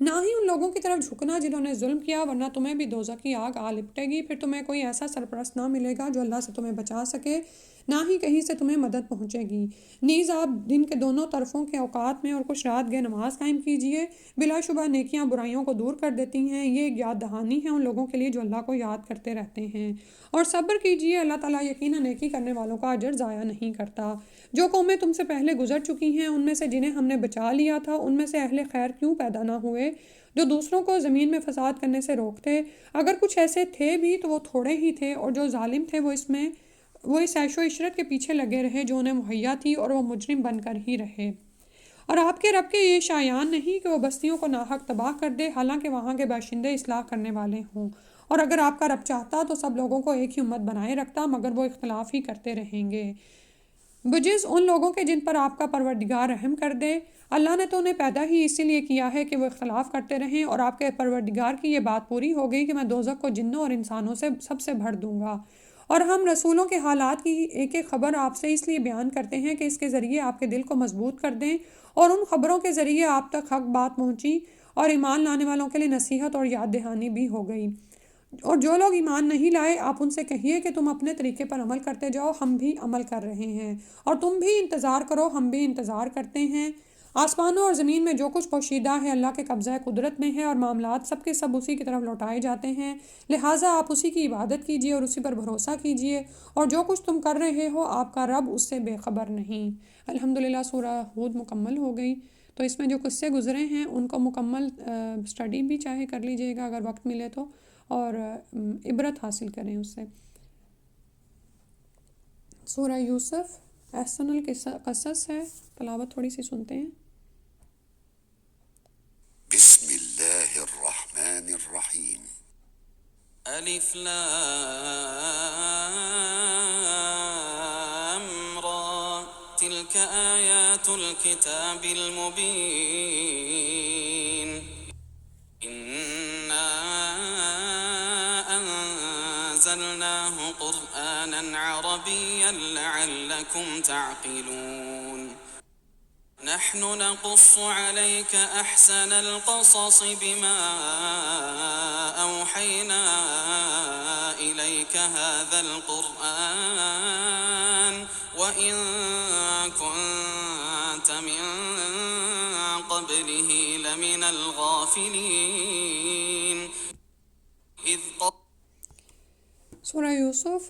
S1: نہ ہی ان لوگوں کی طرف جھکنا جنہوں نے ظلم کیا، ورنہ تمہیں بھی دوزخ کی آگ آ لپٹے گی۔ پھر تمہیں کوئی ایسا سرپرست نہ ملے گا جو اللہ سے تمہیں بچا سکے، نہ ہی کہیں سے تمہیں مدد پہنچے گی۔ نیز آپ دن کے دونوں طرفوں کے اوقات میں اور کچھ رات گئے نماز قائم کیجیے، بلا شبہ نیکیاں برائیوں کو دور کر دیتی ہیں۔ یہ ایک یاد دہانی ہے ان لوگوں کے لیے جو اللہ کو یاد کرتے رہتے ہیں۔ اور صبر کیجیے، اللہ تعالیٰ یقیناً نیکی کرنے والوں کا اجر ضائع نہیں کرتا۔ جو قومیں تم سے پہلے گزر چکی ہیں ان میں سے جنہیں ہم نے بچا لیا تھا، ان میں سے اہل خیر کیوں پیدا نہ ہوئے جو دوسروں کو زمین میں فساد کرنے سے روکتے؟ اگر کچھ ایسے تھے بھی تو وہ تھوڑے ہی تھے، اور جو ظالم تھے وہ اس عیش و عشرت کے پیچھے لگے رہے جو انہیں مہیا تھی، اور وہ مجرم بن کر ہی رہے۔ اور آپ کے رب کے یہ شایان نہیں کہ وہ بستیوں کو ناحق تباہ کر دے، حالانکہ وہاں کے باشندے اصلاح کرنے والے ہوں۔ اور اگر آپ کا رب چاہتا تو سب لوگوں کو ایک ہی امت بنائے رکھتا، مگر وہ اختلاف ہی کرتے رہیں گے، بجز ان لوگوں کے جن پر آپ کا پروردگار رحم کر دے۔ اللہ نے تو انہیں پیدا ہی اسی لیے کیا ہے کہ وہ اختلاف کرتے رہیں، اور آپ کے پروردگار کی یہ بات پوری ہو گئی کہ میں دوزخ کو جنوں اور انسانوں سے سب سے بھر دوں گا۔ اور ہم رسولوں کے حالات کی ایک ایک خبر آپ سے اس لیے بیان کرتے ہیں کہ اس کے ذریعے آپ کے دل کو مضبوط کر دیں، اور ان خبروں کے ذریعے آپ تک حق بات پہنچی اور ایمان لانے والوں کے لیے نصیحت اور یاد دہانی بھی ہو گئی۔ اور جو لوگ ایمان نہیں لائے آپ ان سے کہیے کہ تم اپنے طریقے پر عمل کرتے جاؤ، ہم بھی عمل کر رہے ہیں، اور تم بھی انتظار کرو، ہم بھی انتظار کرتے ہیں۔ آسمانوں اور زمین میں جو کچھ پوشیدہ ہے اللہ کے قبضہ قدرت میں ہے، اور معاملات سب کے سب اسی کی طرف لوٹائے جاتے ہیں، لہٰذا آپ اسی کی عبادت کیجیے اور اسی پر بھروسہ کیجیے، اور جو کچھ تم کر رہے ہو آپ کا رب اس سے بے خبر نہیں۔ الحمدللہ سورہ ہود مکمل ہو گئی۔ تو اس میں جو قصے گزرے ہیں ان کو مکمل اسٹڈی بھی چاہے کر لیجیے گا اگر وقت ملے تو، اور عبرت حاصل کریں اس سے۔ سورہ یوسف احسن القصص ہے، تلاوت تھوڑی سی سنتے ہیں۔
S3: بسم اللہ الرحمن الرحیم۔
S2: الف لام را تلك آیات الكتاب المبین إنا أنزلناه قرآنا عربيا لعلكم تعقلون نحن نقص عليك أحسن القصص بما أوحينا إليك هذا القرآن وإن كنت من قبله لمن الغافلين
S1: سورہ یوسف،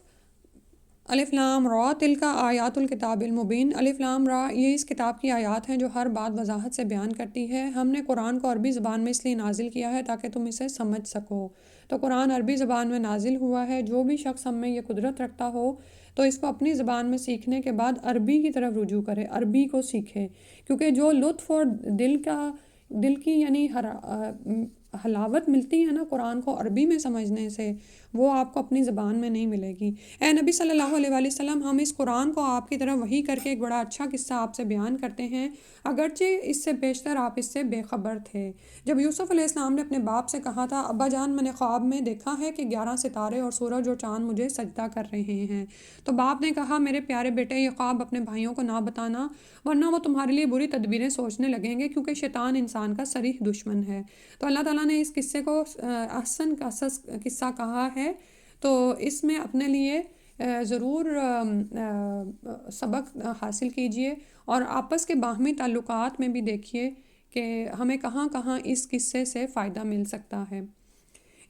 S1: الف لام را تلک آیات الکتاب المبین۔ الف لام را یہ اس کتاب کی آیات ہیں جو ہر بات وضاحت سے بیان کرتی ہے۔ ہم نے قرآن کو عربی زبان میں اس لیے نازل کیا ہے تاکہ تم اسے سمجھ سکو۔ تو قرآن عربی زبان میں نازل ہوا ہے۔ جو بھی شخص ہم میں یہ قدرت رکھتا ہو تو اس کو اپنی زبان میں سیکھنے کے بعد عربی کی طرف رجوع کرے، عربی کو سیکھے، کیونکہ جو لطف اور دل کی یعنی حلاوت ملتی ہے نا قرآن کو عربی میں سمجھنے سے، وہ آپ کو اپنی زبان میں نہیں ملے گی۔ اے نبی صلی اللہ علیہ وآلہ وسلم، ہم اس قرآن کو آپ کی طرف وحی کر کے ایک بڑا اچھا قصہ آپ سے بیان کرتے ہیں، اگرچہ اس سے بیشتر آپ اس سے بے خبر تھے۔ جب یوسف علیہ السلام نے اپنے باپ سے کہا تھا، ابا جان میں نے خواب میں دیکھا ہے کہ 11 ستارے اور سورج اور چاند مجھے سجدہ کر رہے ہیں، تو باپ نے کہا، میرے پیارے بیٹے یہ خواب اپنے بھائیوں کو نہ بتانا، ورنہ وہ تمہارے لیے بری تدبیریں سوچنے لگیں گے، کیونکہ شیطان انسان کا صریح دشمن ہے۔ تو اللہ تعالیٰ نے اس قصے کو احسن قصہ کہا ہے، تو اس میں اپنے لیے ضرور سبق حاصل کیجئے اور آپس کے باہمی تعلقات میں بھی دیکھیے کہ ہمیں کہاں کہاں اس قصے سے فائدہ مل سکتا ہے۔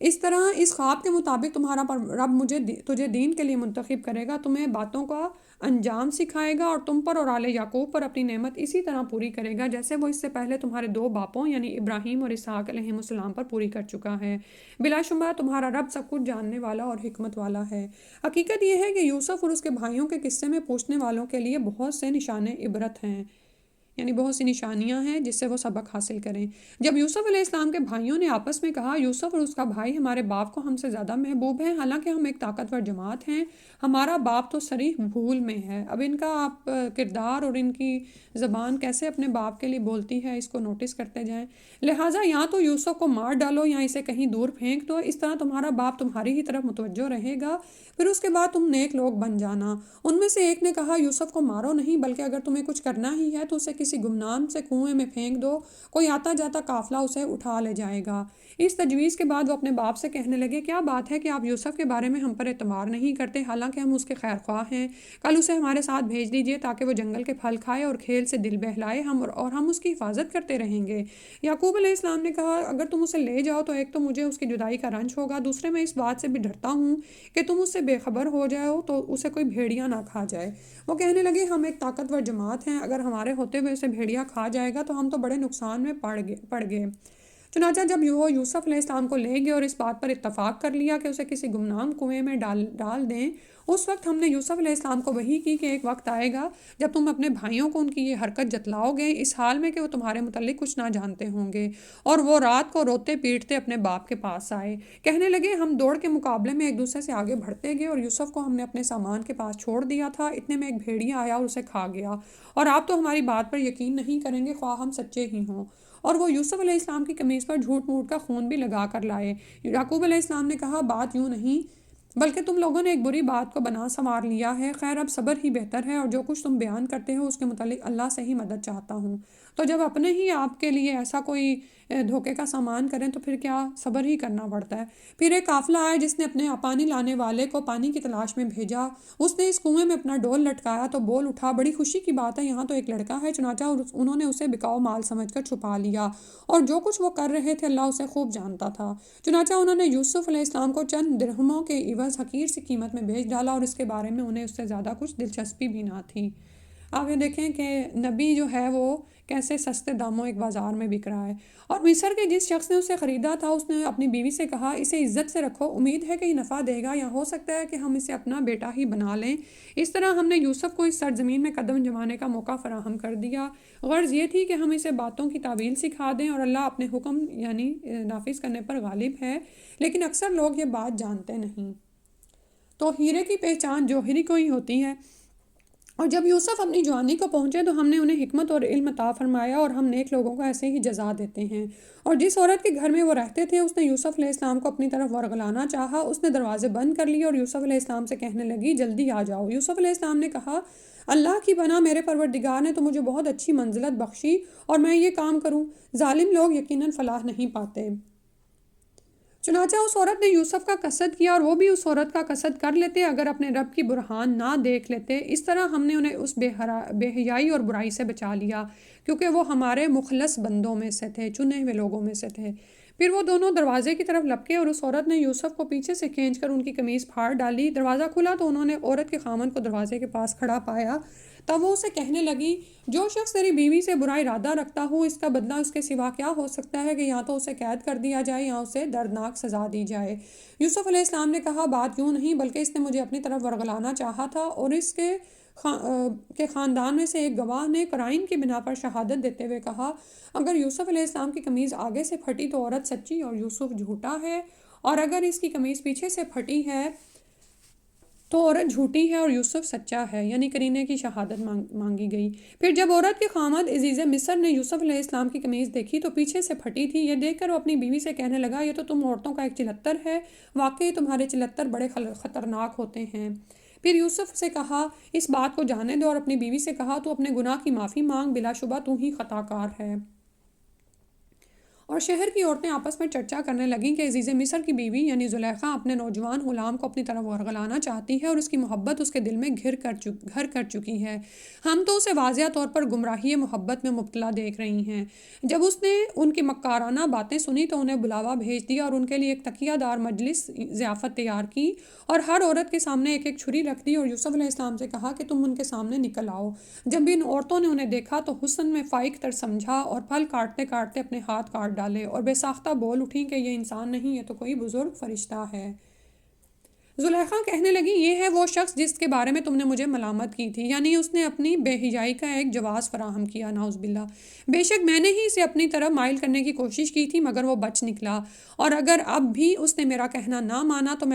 S1: اس طرح اس خواب کے مطابق تمہارا رب تجھے دین کے لیے منتخب کرے گا، تمہیں باتوں کا انجام سکھائے گا اور تم پر اور آل یعقوب پر اپنی نعمت اسی طرح پوری کرے گا جیسے وہ اس سے پہلے تمہارے 2 باپوں یعنی ابراہیم اور اسحاق علیہ السلام پر پوری کر چکا ہے۔ بلا شبہ تمہارا رب سب کچھ جاننے والا اور حکمت والا ہے۔ حقیقت یہ ہے کہ یوسف اور اس کے بھائیوں کے قصے میں پوچھنے والوں کے لیے بہت سے نشان عبرت ہیں، یعنی بہت سی نشانیاں ہیں جس سے وہ سبق حاصل کریں۔ جب یوسف علیہ السلام کے بھائیوں نے آپس میں کہا، یوسف اور اس کا بھائی ہمارے باپ کو ہم سے زیادہ محبوب ہیں، حالانکہ ہم ایک طاقتور جماعت ہیں، ہمارا باپ تو صریح بھول میں ہے۔ اب ان کا آپ کردار اور ان کی زبان کیسے اپنے باپ کے لیے بولتی ہے اس کو نوٹس کرتے جائیں۔ لہٰذا یا تو یوسف کو مار ڈالو یا اسے کہیں دور پھینک دو، اس طرح تمہارا باپ تمہاری ہی طرف متوجہ رہے گا، پھر اس کے بعد تم نیک لوگ بن جانا۔ ان میں سے ایک نے کہا، یوسف کو مارو نہیں، بلکہ اگر تمہیں کچھ کرنا ہی ہے تو اسے کسی گمنام سے کنویں میں پھینک دو، کوئی آتا جاتا قافلہ اسے اٹھا لے جائے گا۔ اس تجویز کے بعد وہ اپنے باپ سے کہنے لگے، کیا بات ہے کہ آپ یوسف کے بارے میں ہم پر اعتبار نہیں کرتے، حالانکہ ہم اس کے خیر خواہ ہیں؟ کل اسے ہمارے ساتھ بھیج دیجئے تاکہ وہ جنگل کے پھل کھائے اور کھیل سے دل بہلائے، اور ہم اس کی حفاظت کرتے رہیں گے۔ یعقوب علیہ السلام نے کہا، اگر تم اسے لے جاؤ تو ایک تو مجھے اس کی جدائی کا رنج ہوگا، دوسرے میں اس بات سے بھی ڈرتا ہوں کہ تم اس سے بے خبر ہو جاؤ تو اسے کوئی بھیڑیا نہ کھا جائے۔ وہ کہنے لگے، ہم ایک طاقتور جماعت ہیں، اگر ہمارے ہوتے ہوئے اسے بھیڑیا کھا جائے گا تو ہم تو بڑے نقصان میں پڑ گئے۔ چنانچہ جب وہ یوسف علیہ السلام کو لے گئے اور اس بات پر اتفاق کر لیا کہ اسے کسی گمنام کنویں میں ڈال دیں، اس وقت ہم نے یوسف علیہ السلام کو وحی کی کہ ایک وقت آئے گا جب تم اپنے بھائیوں کو ان کی یہ حرکت جتلاؤ گے، اس حال میں کہ وہ تمہارے متعلق کچھ نہ جانتے ہوں گے۔ اور وہ رات کو روتے پیٹتے اپنے باپ کے پاس آئے، کہنے لگے، ہم دوڑ کے مقابلے میں ایک دوسرے سے آگے بڑھتے گئے اور یوسف کو ہم نے اپنے سامان کے پاس چھوڑ دیا تھا، اتنے میں ایک بھیڑیا آیا اور اسے کھا گیا، اور آپ تو ہماری بات پر یقین نہیں کریں گے خواہ ہم سچے ہی ہوں۔ اور وہ یوسف علیہ السلام کی قمیص پر جھوٹ موٹ کا خون بھی لگا کر لائے۔ یعقوب علیہ السلام نے کہا، بات یوں نہیں، بلکہ تم لوگوں نے ایک بری بات کو بنا سنوار لیا ہے، خیر اب صبر ہی بہتر ہے، اور جو کچھ تم بیان کرتے ہو اس کے متعلق اللہ سے ہی مدد چاہتا ہوں۔ تو جب اپنے ہی آپ کے لیے ایسا کوئی دھوکے کا سامان کریں تو پھر کیا صبر ہی کرنا پڑتا ہے۔ پھر ایک قافلہ آیا جس نے اپنے پانی لانے والے کو پانی کی تلاش میں بھیجا، اس نے اس کنویں میں اپنا ڈول لٹکایا تو بول اٹھا، بڑی خوشی کی بات ہے، یہاں تو ایک لڑکا ہے، چنانچہ انہوں نے اسے بکاؤ مال سمجھ کر چھپا لیا، اور جو کچھ وہ کر رہے تھے اللہ اسے خوب جانتا تھا۔ چنانچہ انہوں نے یوسف علیہ السلام کو چند درہموں کے عوض حقیر سی قیمت میں بیچ ڈالا، اور اس کے بارے میں انہیں اس سے زیادہ کچھ دلچسپی بھی نہ تھی۔ آپ یہ دیکھیں کہ نبی جو ہے وہ کیسے سستے داموں ایک بازار میں بک رہا ہے، اور مصر کے جس شخص نے اسے خریدا تھا اس نے اپنی بیوی سے کہا اسے عزت سے رکھو، امید ہے کہ یہ نفع دے گا یا ہو سکتا ہے کہ ہم اسے اپنا بیٹا ہی بنا لیں۔ اس طرح ہم نے یوسف کو اس سرزمین میں قدم جمانے کا موقع فراہم کر دیا۔ غرض یہ تھی کہ ہم اسے باتوں کی تعویل سکھا دیں، اور اللہ اپنے حکم یعنی نافذ کرنے پر غالب ہے، لیکن اکثر لوگ یہ بات جانتے نہیں۔ تو ہیرے کی پہچان جوہری کو ہی ہوتی ہے، اور جب یوسف اپنی جوانی کو پہنچے تو ہم نے انہیں حکمت اور علم عطا فرمایا، اور ہم نیک لوگوں کو ایسے ہی جزا دیتے ہیں۔ اور جس عورت کے گھر میں وہ رہتے تھے اس نے یوسف علیہ السلام کو اپنی طرف ورغلانا چاہا، اس نے دروازے بند کر لیے اور یوسف علیہ السلام سے کہنے لگی جلدی آ جاؤ۔ یوسف علیہ السلام نے کہا اللہ کی پناہ، میرے پروردگار نے تو مجھے بہت اچھی منزلت بخشی، اور میں یہ کام کروں؟ ظالم لوگ یقیناً فلاح نہیں پاتے۔ چنانچہ اس عورت نے یوسف کا قصد کیا، اور وہ بھی اس عورت کا قصد کر لیتے اگر اپنے رب کی برہان نہ دیکھ لیتے۔ اس طرح ہم نے انہیں اس بے حیائی اور برائی سے بچا لیا، کیونکہ وہ ہمارے مخلص بندوں میں سے تھے، چنے ہوئے لوگوں میں سے تھے۔ پھر وہ دونوں دروازے کی طرف لپکے، اور اس عورت نے یوسف کو پیچھے سے کھینچ کر ان کی قمیص پھاڑ ڈالی۔ دروازہ کھلا تو انہوں نے عورت کے خامند کو دروازے کے پاس کھڑا پایا، تب وہ اسے کہنے لگی جو شخص تیری بیوی سے برا ارادہ رکھتا ہو اس کا بدلہ اس کے سوا کیا ہو سکتا ہے کہ یا تو اسے قید کر دیا جائے یا اسے دردناک سزا دی جائے۔ یوسف علیہ السلام نے کہا بات یوں نہیں، بلکہ اس نے مجھے اپنی طرف ورغلانا چاہا تھا، اور اس کے خاندان میں سے ایک گواہ نے قرائن کی بنا پر شہادت دیتے ہوئے کہا اگر یوسف علیہ السلام کی قمیض آگے سے پھٹی تو عورت سچی اور یوسف جھوٹا ہے، اور اگر اس کی قمیض پیچھے سے پھٹی ہے تو عورت جھوٹی ہے اور یوسف سچا ہے، یعنی قرینے کی شہادت مانگی گئی۔ پھر جب عورت کے خامد عزیز مصر نے یوسف علیہ السلام کی قمیض دیکھی تو پیچھے سے پھٹی تھی، یہ دیکھ کر وہ اپنی بیوی سے کہنے لگا یہ تو تم عورتوں کا ایک چلتر ہے، واقعی تمہارے چلتر بڑے خطرناک ہوتے ہیں۔ پھر یوسف سے کہا اس بات کو جانے دو، اور اپنی بیوی سے کہا تو اپنے گناہ کی معافی مانگ، بلا شبہ تو ہی خطا کار ہے۔ اور شہر کی عورتیں آپس میں چرچا کرنے لگیں کہ عزیز مصر کی بیوی یعنی زلیخا اپنے نوجوان غلام کو اپنی طرف ورغلانا چاہتی ہے، اور اس کی محبت اس کے دل میں گھر کر چکی ہے، ہم تو اسے واضح طور پر گمراہی محبت میں مبتلا دیکھ رہی ہیں۔ جب اس نے ان کی مکارانہ باتیں سنی تو انہیں بلاوا بھیج دیا اور ان کے لیے ایک تکیہ دار مجلس ضیافت تیار کی، اور ہر عورت کے سامنے ایک ایک چھری رکھ دی، اور یوسف علیہ السلام سے کہا کہ تم ان کے سامنے نکل آؤ۔ جب ان عورتوں نے انہیں دیکھا تو حسن میں فائق تر سمجھا، اور پھل کاٹتے کاٹتے اپنے ہاتھ کاٹ ڈالے، اور بے ساختہ بول اٹھیں کہ یہ انسان نہیں، یہ تو کوئی بزرگ فرشتہ ہے۔ زلیخا کہنے لگی یہ ہے وہ شخص جس کے بارے میں تم نے مجھے ملامت کی تھی، یعنی اس نے اپنی بے حیائی کا ایک جواز فراہم کیا، نعوذ باللہ۔ بے شک میں نے ہی اسے اپنی طرف مائل کرنے کی کوشش کی تھی مگر وہ بچ نکلا، اور اگر اب بھی اس نے میرا کہنا نہ مانا تو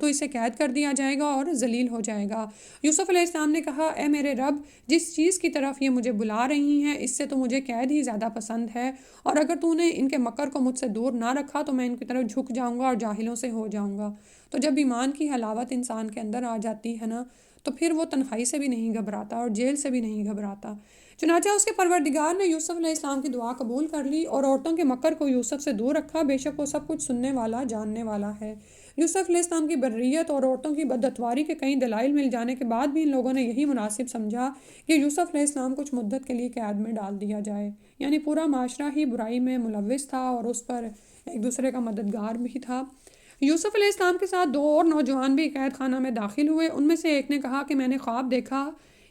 S1: اسے قید کر دیا جائے گا اور ذلیل ہو جائے گا۔ یوسف علیہ السلام نے کہا اے میرے رب، جس چیز کی طرف یہ مجھے بلا رہی ہیں اس سے تو مجھے قید ہی زیادہ پسند ہے، اور اگر تو نے ان کے مکر کو مجھ سے دور نہ رکھا تو میں ان کی طرف جھک جاؤں گا اور جاہلوں سے ہو جاؤں گا۔ تو جب ایمان کی حلاوت انسان کے اندر آ جاتی ہے نا تو پھر وہ تنہائی سے بھی نہیں گھبراتا اور جیل سے بھی نہیں گھبراتا۔ چنانچہ اس کے پروردگار نے یوسف علیہ السلام کی دعا قبول کر لی اور عورتوں کے مکر کو یوسف سے دور رکھا، بے شک وہ سب کچھ سننے والا جاننے والا ہے۔ یوسف علیہ السلام کی بریت اور عورتوں کی بدعتواری کے کئی دلائل مل جانے کے بعد بھی ان لوگوں نے یہی مناسب سمجھا کہ یوسف علیہ السلام کچھ مدت کے لیے قید میں ڈال دیا جائے، یعنی پورا معاشرہ ہی برائی میں ملوث تھا اور اس پر ایک دوسرے کا مددگار بھی تھا۔ یوسف علیہ السلام کے ساتھ 2 اور نوجوان بھی قید خانہ میں داخل ہوئے۔ ان میں سے ایک نے کہا کہ میں نے خواب دیکھا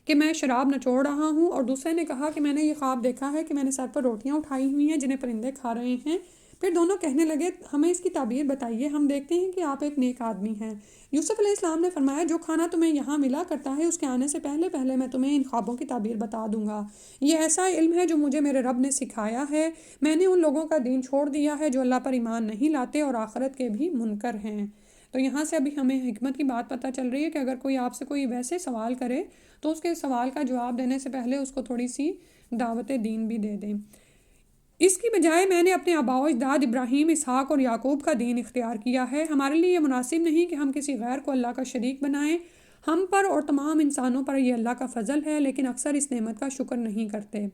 S1: کہ میں شراب نچوڑ رہا ہوں، اور دوسرے نے کہا کہ میں نے یہ خواب دیکھا ہے کہ میں نے سر پر روٹیاں اٹھائی ہوئی ہیں جنہیں پرندے کھا رہے ہیں۔ پھر دونوں کہنے لگے ہمیں اس کی تعبیر بتائیے، ہم دیکھتے ہیں کہ آپ ایک نیک آدمی ہیں۔ یوسف علیہ السلام نے فرمایا جو کھانا تمہیں یہاں ملا کرتا ہے اس کے آنے سے پہلے میں تمہیں ان خوابوں کی تعبیر بتا دوں گا۔ یہ ایسا علم ہے جو مجھے میرے رب نے سکھایا ہے، میں نے ان لوگوں کا دین چھوڑ دیا ہے جو اللہ پر ایمان نہیں لاتے اور آخرت کے بھی منکر ہیں۔ تو یہاں سے ابھی ہمیں حکمت کی بات پتہ چل رہی ہے کہ اگر کوئی آپ سے کوئی ویسے سوال کرے تو اس کے سوال کا جواب دینے سے پہلے اس کو تھوڑی سی دعوت دین بھی دے دیں۔ اس کی بجائے میں نے اپنے آباء و اجداد ابراہیم، اسحاق اور یعقوب کا دین اختیار کیا ہے۔ ہمارے لیے یہ مناسب نہیں کہ ہم کسی غیر کو اللہ کا شریک بنائیں۔ ہم پر اور تمام انسانوں پر یہ اللہ کا فضل ہے، لیکن اکثر اس نعمت کا شکر نہیں کرتے۔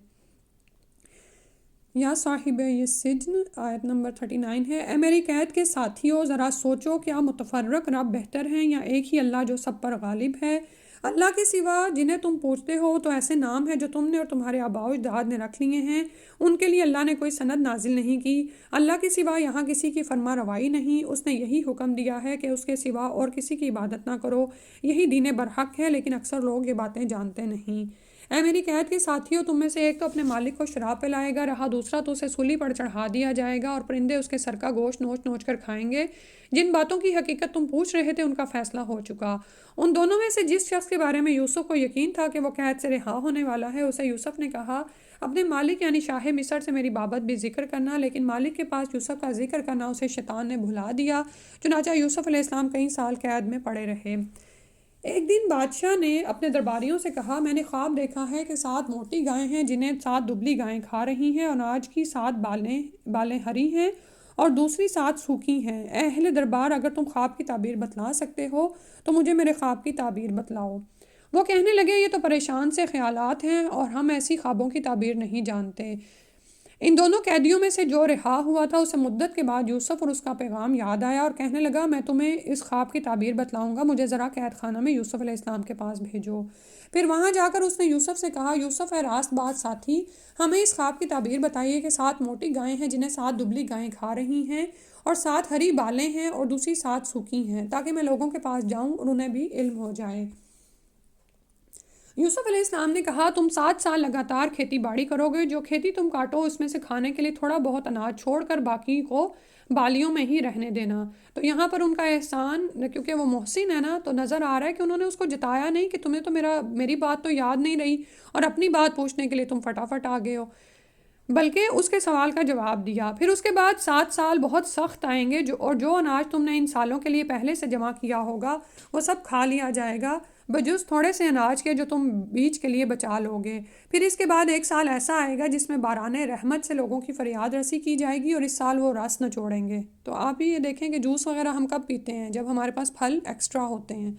S1: یا صاحب یہ سجن آیت نمبر 39 ہے۔ اے میری قید کے ساتھیوں، ذرا سوچو کیا متفرق رب بہتر ہیں یا ایک ہی اللہ جو سب پر غالب ہے؟ اللہ کے سوا جنہیں تم پوچھتے ہو تو ایسے نام ہیں جو تم نے اور تمہارے آباء و اجداد نے رکھ لیے ہیں، ان کے لیے اللہ نے کوئی سند نازل نہیں کی۔ اللہ کے سوا یہاں کسی کی فرما روائی نہیں، اس نے یہی حکم دیا ہے کہ اس کے سوا اور کسی کی عبادت نہ کرو، یہی دین برحق ہے، لیکن اکثر لوگ یہ باتیں جانتے نہیں۔ اے میری قید کے ساتھیوں، تم میں سے ایک تو اپنے مالک کو شراب پلائے گا، رہا دوسرا تو اسے سولی پر چڑھا دیا جائے گا اور پرندے اس کے سر کا گوشت نوچ نوچ کر کھائیں گے۔ جن باتوں کی حقیقت تم پوچھ رہے تھے ان کا فیصلہ ہو چکا۔ ان دونوں میں سے جس شخص کے بارے میں یوسف کو یقین تھا کہ وہ قید سے رہا ہونے والا ہے، اسے یوسف نے کہا اپنے مالک یعنی شاہ مصر سے میری بابت بھی ذکر کرنا، لیکن مالک کے پاس یوسف کا ذکر کرنا اسے شیطان نے بھلا دیا۔ چنانچہ یوسف علیہ السلام کئی سال قید میں پڑے رہے۔ ایک دن بادشاہ نے اپنے درباریوں سے کہا میں نے خواب دیکھا ہے کہ 7 موٹی گائیں ہیں جنہیں 7 دبلی گائیں کھا رہی ہیں، اور آج کی 7 بالیں ہری ہیں اور دوسری 7 سوکھی ہیں۔ اے اہل دربار، اگر تم خواب کی تعبیر بتلا سکتے ہو تو مجھے میرے خواب کی تعبیر بتلاؤ۔ وہ کہنے لگے یہ تو پریشان سے خیالات ہیں اور ہم ایسی خوابوں کی تعبیر نہیں جانتے۔ ان دونوں قیدیوں میں سے جو رہا ہوا تھا اسے مدت کے بعد یوسف اور اس کا پیغام یاد آیا اور کہنے لگا میں تمہیں اس خواب کی تعبیر بتلاؤں گا، مجھے ذرا قید خانہ میں یوسف علیہ السلام کے پاس بھیجو۔ پھر وہاں جا کر اس نے یوسف سے کہا یوسف اے راست بات ساتھی، ہمیں اس خواب کی تعبیر بتائیے کہ 7 موٹی گائیں ہیں جنہیں 7 دبلی گائیں کھا رہی ہیں اور 7 ہری بالیں ہیں اور دوسری 7 سوکھی ہیں، تاکہ میں لوگوں کے پاس جاؤں اور انہیں بھی علم ہو جائے۔ یوسف علیہ السلام نے کہا تم 7 سال لگاتار کھیتی باڑی کرو گے، جو کھیتی تم کاٹو اس میں سے کھانے کے لیے تھوڑا بہت اناج چھوڑ کر باقی کو بالیوں میں ہی رہنے دینا۔ تو یہاں پر ان کا احسان، کیونکہ وہ محسن ہے نا، تو نظر آ رہا ہے کہ انہوں نے اس کو جتایا نہیں کہ تمہیں تو میری بات تو یاد نہیں رہی اور اپنی بات پوچھنے کے لیے تم فٹافٹ آ گئے ہو، بلکہ اس کے سوال کا جواب دیا۔ پھر اس کے بعد 7 سال بہت سخت آئیں گے اور جو اناج تم نے ان سالوں کے لیے پہلے سے جمع کیا ہوگا وہ سب کھا لیا جائے گا، بجز تھوڑے سے اناج کے جو تم بیچ کے لیے بچا لوگے۔ پھر اس کے بعد 1 سال ایسا آئے گا جس میں باران رحمت سے لوگوں کی فریاد رسی کی جائے گی اور اس سال وہ رس نچوڑیں گے۔ تو آپ بھی یہ دیکھیں کہ جوس وغیرہ ہم کب پیتے ہیں؟ جب ہمارے پاس پھل ایکسٹرا ہوتے ہیں،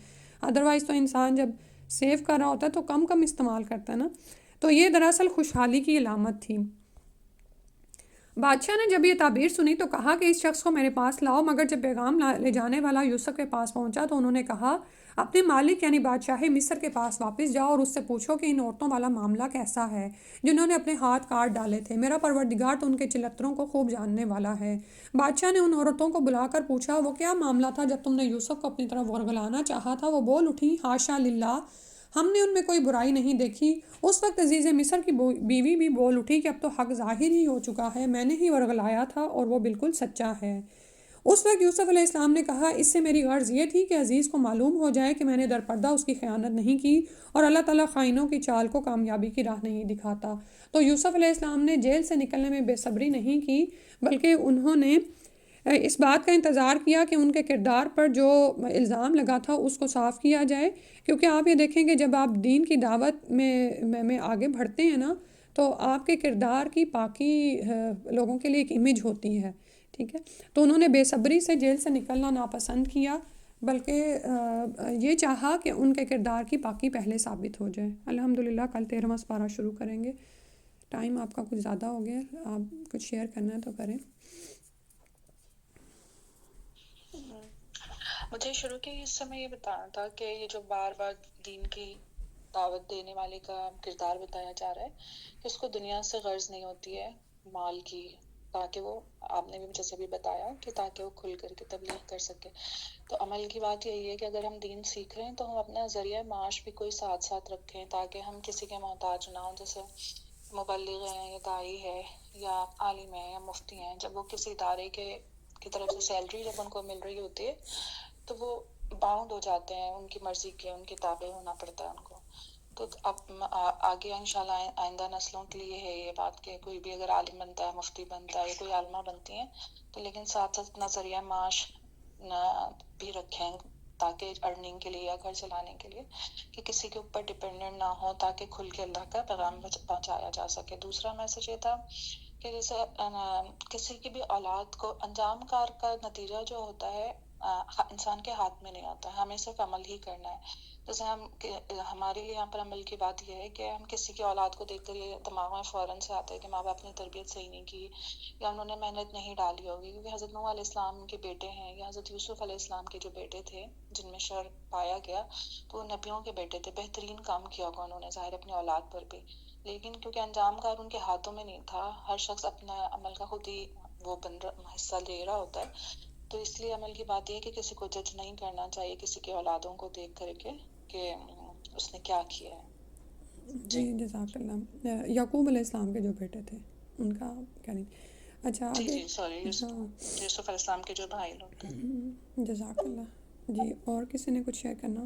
S1: ادروائز تو انسان جب سیو کر رہا ہوتا ہے تو کم استعمال کرتا ہے نا۔ تو یہ دراصل خوشحالی کی علامت تھی۔ بادشاہ نے جب یہ تعبیر سنی تو کہا کہ اس شخص کو میرے پاس لاؤ، مگر جب پیغام لے جانے والا یوسف کے پاس پہنچا تو انہوں نے کہا اپنے مالک یعنی بادشاہ مصر کے پاس واپس جاؤ اور اس سے پوچھو کہ ان عورتوں والا معاملہ کیسا ہے جنہوں نے اپنے ہاتھ کاٹ ڈالے تھے، میرا پروردگار تو ان کے چلتروں کو خوب جاننے والا ہے۔ بادشاہ نے ان عورتوں کو بلا کر پوچھا وہ کیا معاملہ تھا جب تم نے یوسف کو اپنی طرف ورگلانا چاہا تھا؟ وہ بول اٹھی حاشا للہ، ہم نے ان میں کوئی برائی نہیں دیکھی۔ اس وقت عزیز مصر کی بیوی بھی بول اٹھی کہ اب تو حق ظاہر ہی ہو چکا ہے، میں نے ہی ورگلایا تھا اور وہ بالکل سچا ہے۔ اس وقت یوسف علیہ السلام نے کہا اس سے میری غرض یہ تھی کہ عزیز کو معلوم ہو جائے کہ میں نے درپردہ اس کی خیانت نہیں کی اور اللہ تعالیٰ خائنوں کی چال کو کامیابی کی راہ نہیں دکھاتا۔ تو یوسف علیہ السلام نے جیل سے نکلنے میں بے صبری نہیں کی، بلکہ انہوں نے اس بات کا انتظار کیا کہ ان کے کردار پر جو الزام لگا تھا اس کو صاف کیا جائے، کیونکہ آپ یہ دیکھیں کہ جب آپ دین کی دعوت میں آگے بڑھتے ہیں نا تو آپ کے کردار کی پاکی لوگوں کے لیے ایک امیج ہوتی ہے، ٹھیک ہے۔ تو انہوں نے بے صبری سے جیل سے نکلنا ناپسند کیا، بلکہ یہ چاہا کہ ان کے کردار کی پاکی پہلے ثابت ہو جائے۔ الحمدللہ کل 13واں سپارہ شروع کریں گے۔ ٹائم آپ کا کچھ زیادہ ہو گیا، آپ کچھ شیئر کرنا ہے تو کریں۔
S4: مجھے شروع کے حصے میں یہ بتانا تھا کہ یہ جو بار بار دین کی دعوت دینے والے کا کردار بتایا جا رہا ہے کہ اس کو دنیا سے غرض نہیں ہوتی ہے مال کی، تاکہ وہ، آپ نے بھی جیسے بھی بتایا کہ تاکہ وہ کھل کر کے تبلیغ کر سکے۔ تو عمل کی بات یہی ہے کہ اگر ہم دین سیکھ رہے ہیں تو ہم اپنا ذریعہ معاش بھی کوئی ساتھ ساتھ رکھیں تاکہ ہم کسی کے محتاج نہ ہوں۔ جیسے مبلغ ہیں یا داعی ہے یا عالم ہے یا مفتی ہیں، جب وہ کسی ادارے کی طرف سے سیلری جب ان کو مل رہی ہوتی ہے تو وہ باؤنڈ ہو جاتے ہیں، ان کی مرضی کے ان کے تابع ہونا پڑتا ہے ان کو۔ تو اب آگے انشاءاللہ آئندہ نسلوں کے لیے ہے یہ بات کہ کوئی بھی اگر عالم بنتا ہے، مفتی بنتا ہے یا کوئی عالمہ بنتی ہیں تو لیکن ساتھ ساتھ اپنا ذریعہ معاش بھی رکھیں تاکہ ارننگ کے لیے یا گھر چلانے کے لیے، کہ کسی کے اوپر ڈپینڈنٹ نہ ہو تاکہ کھل کے اللہ کا پیغام پہنچایا جا سکے۔ دوسرا میسج یہ تھا کہ جیسے کسی کی بھی اولاد کو انجام کار کا نتیجہ جو ہوتا ہے انسان کے ہاتھ میں نہیں ہوتا ہے، ہمیں صرف عمل ہی کرنا ہے۔ جیسے ہمارے لیے یہاں پر عمل کی بات یہ ہے کہ ہم کسی کی اولاد کو دیکھ کر یہ دماغ میں فوراً سے آتا ہے کہ ماں باپ نے تربیت صحیح نہیں کی یا انہوں نے محنت نہیں ڈالی ہوگی، کیونکہ حضرت نوح علیہ السلام کے بیٹے ہیں یا حضرت یوسف علیہ السلام کے جو بیٹے تھے جن میں شر پایا گیا تو وہ نبیوں کے بیٹے تھے، بہترین کام کیا ہوگا انہوں نے ظاہر اپنی اولاد پر بھی، لیکن کیونکہ انجام کار ان کے ہاتھوں میں نہیں تھا، ہر شخص اپنا عمل کا خود ہی وہ حصہ لے رہا ہوتا ہے۔ تو اس لیے عمل کی بات یہ ہے کہ کسی کو جج نہیں کرنا چاہیے کسی کی اولادوں کو دیکھ کر کے کہ اس نے کیا کیا ہے۔
S1: جی جزاک اللہ. یعقوب علیہ السلام کے جو بیٹے تھے ان کا کیا نہیں. اچھا
S4: جی
S1: آگے.
S4: جی سوری
S1: ہاں
S4: یوسف علیہ السلام کے جو بھائی لوگ تھے.
S1: جزاک اللہ. جی اور کسی نے کچھ شیئر کرنا؟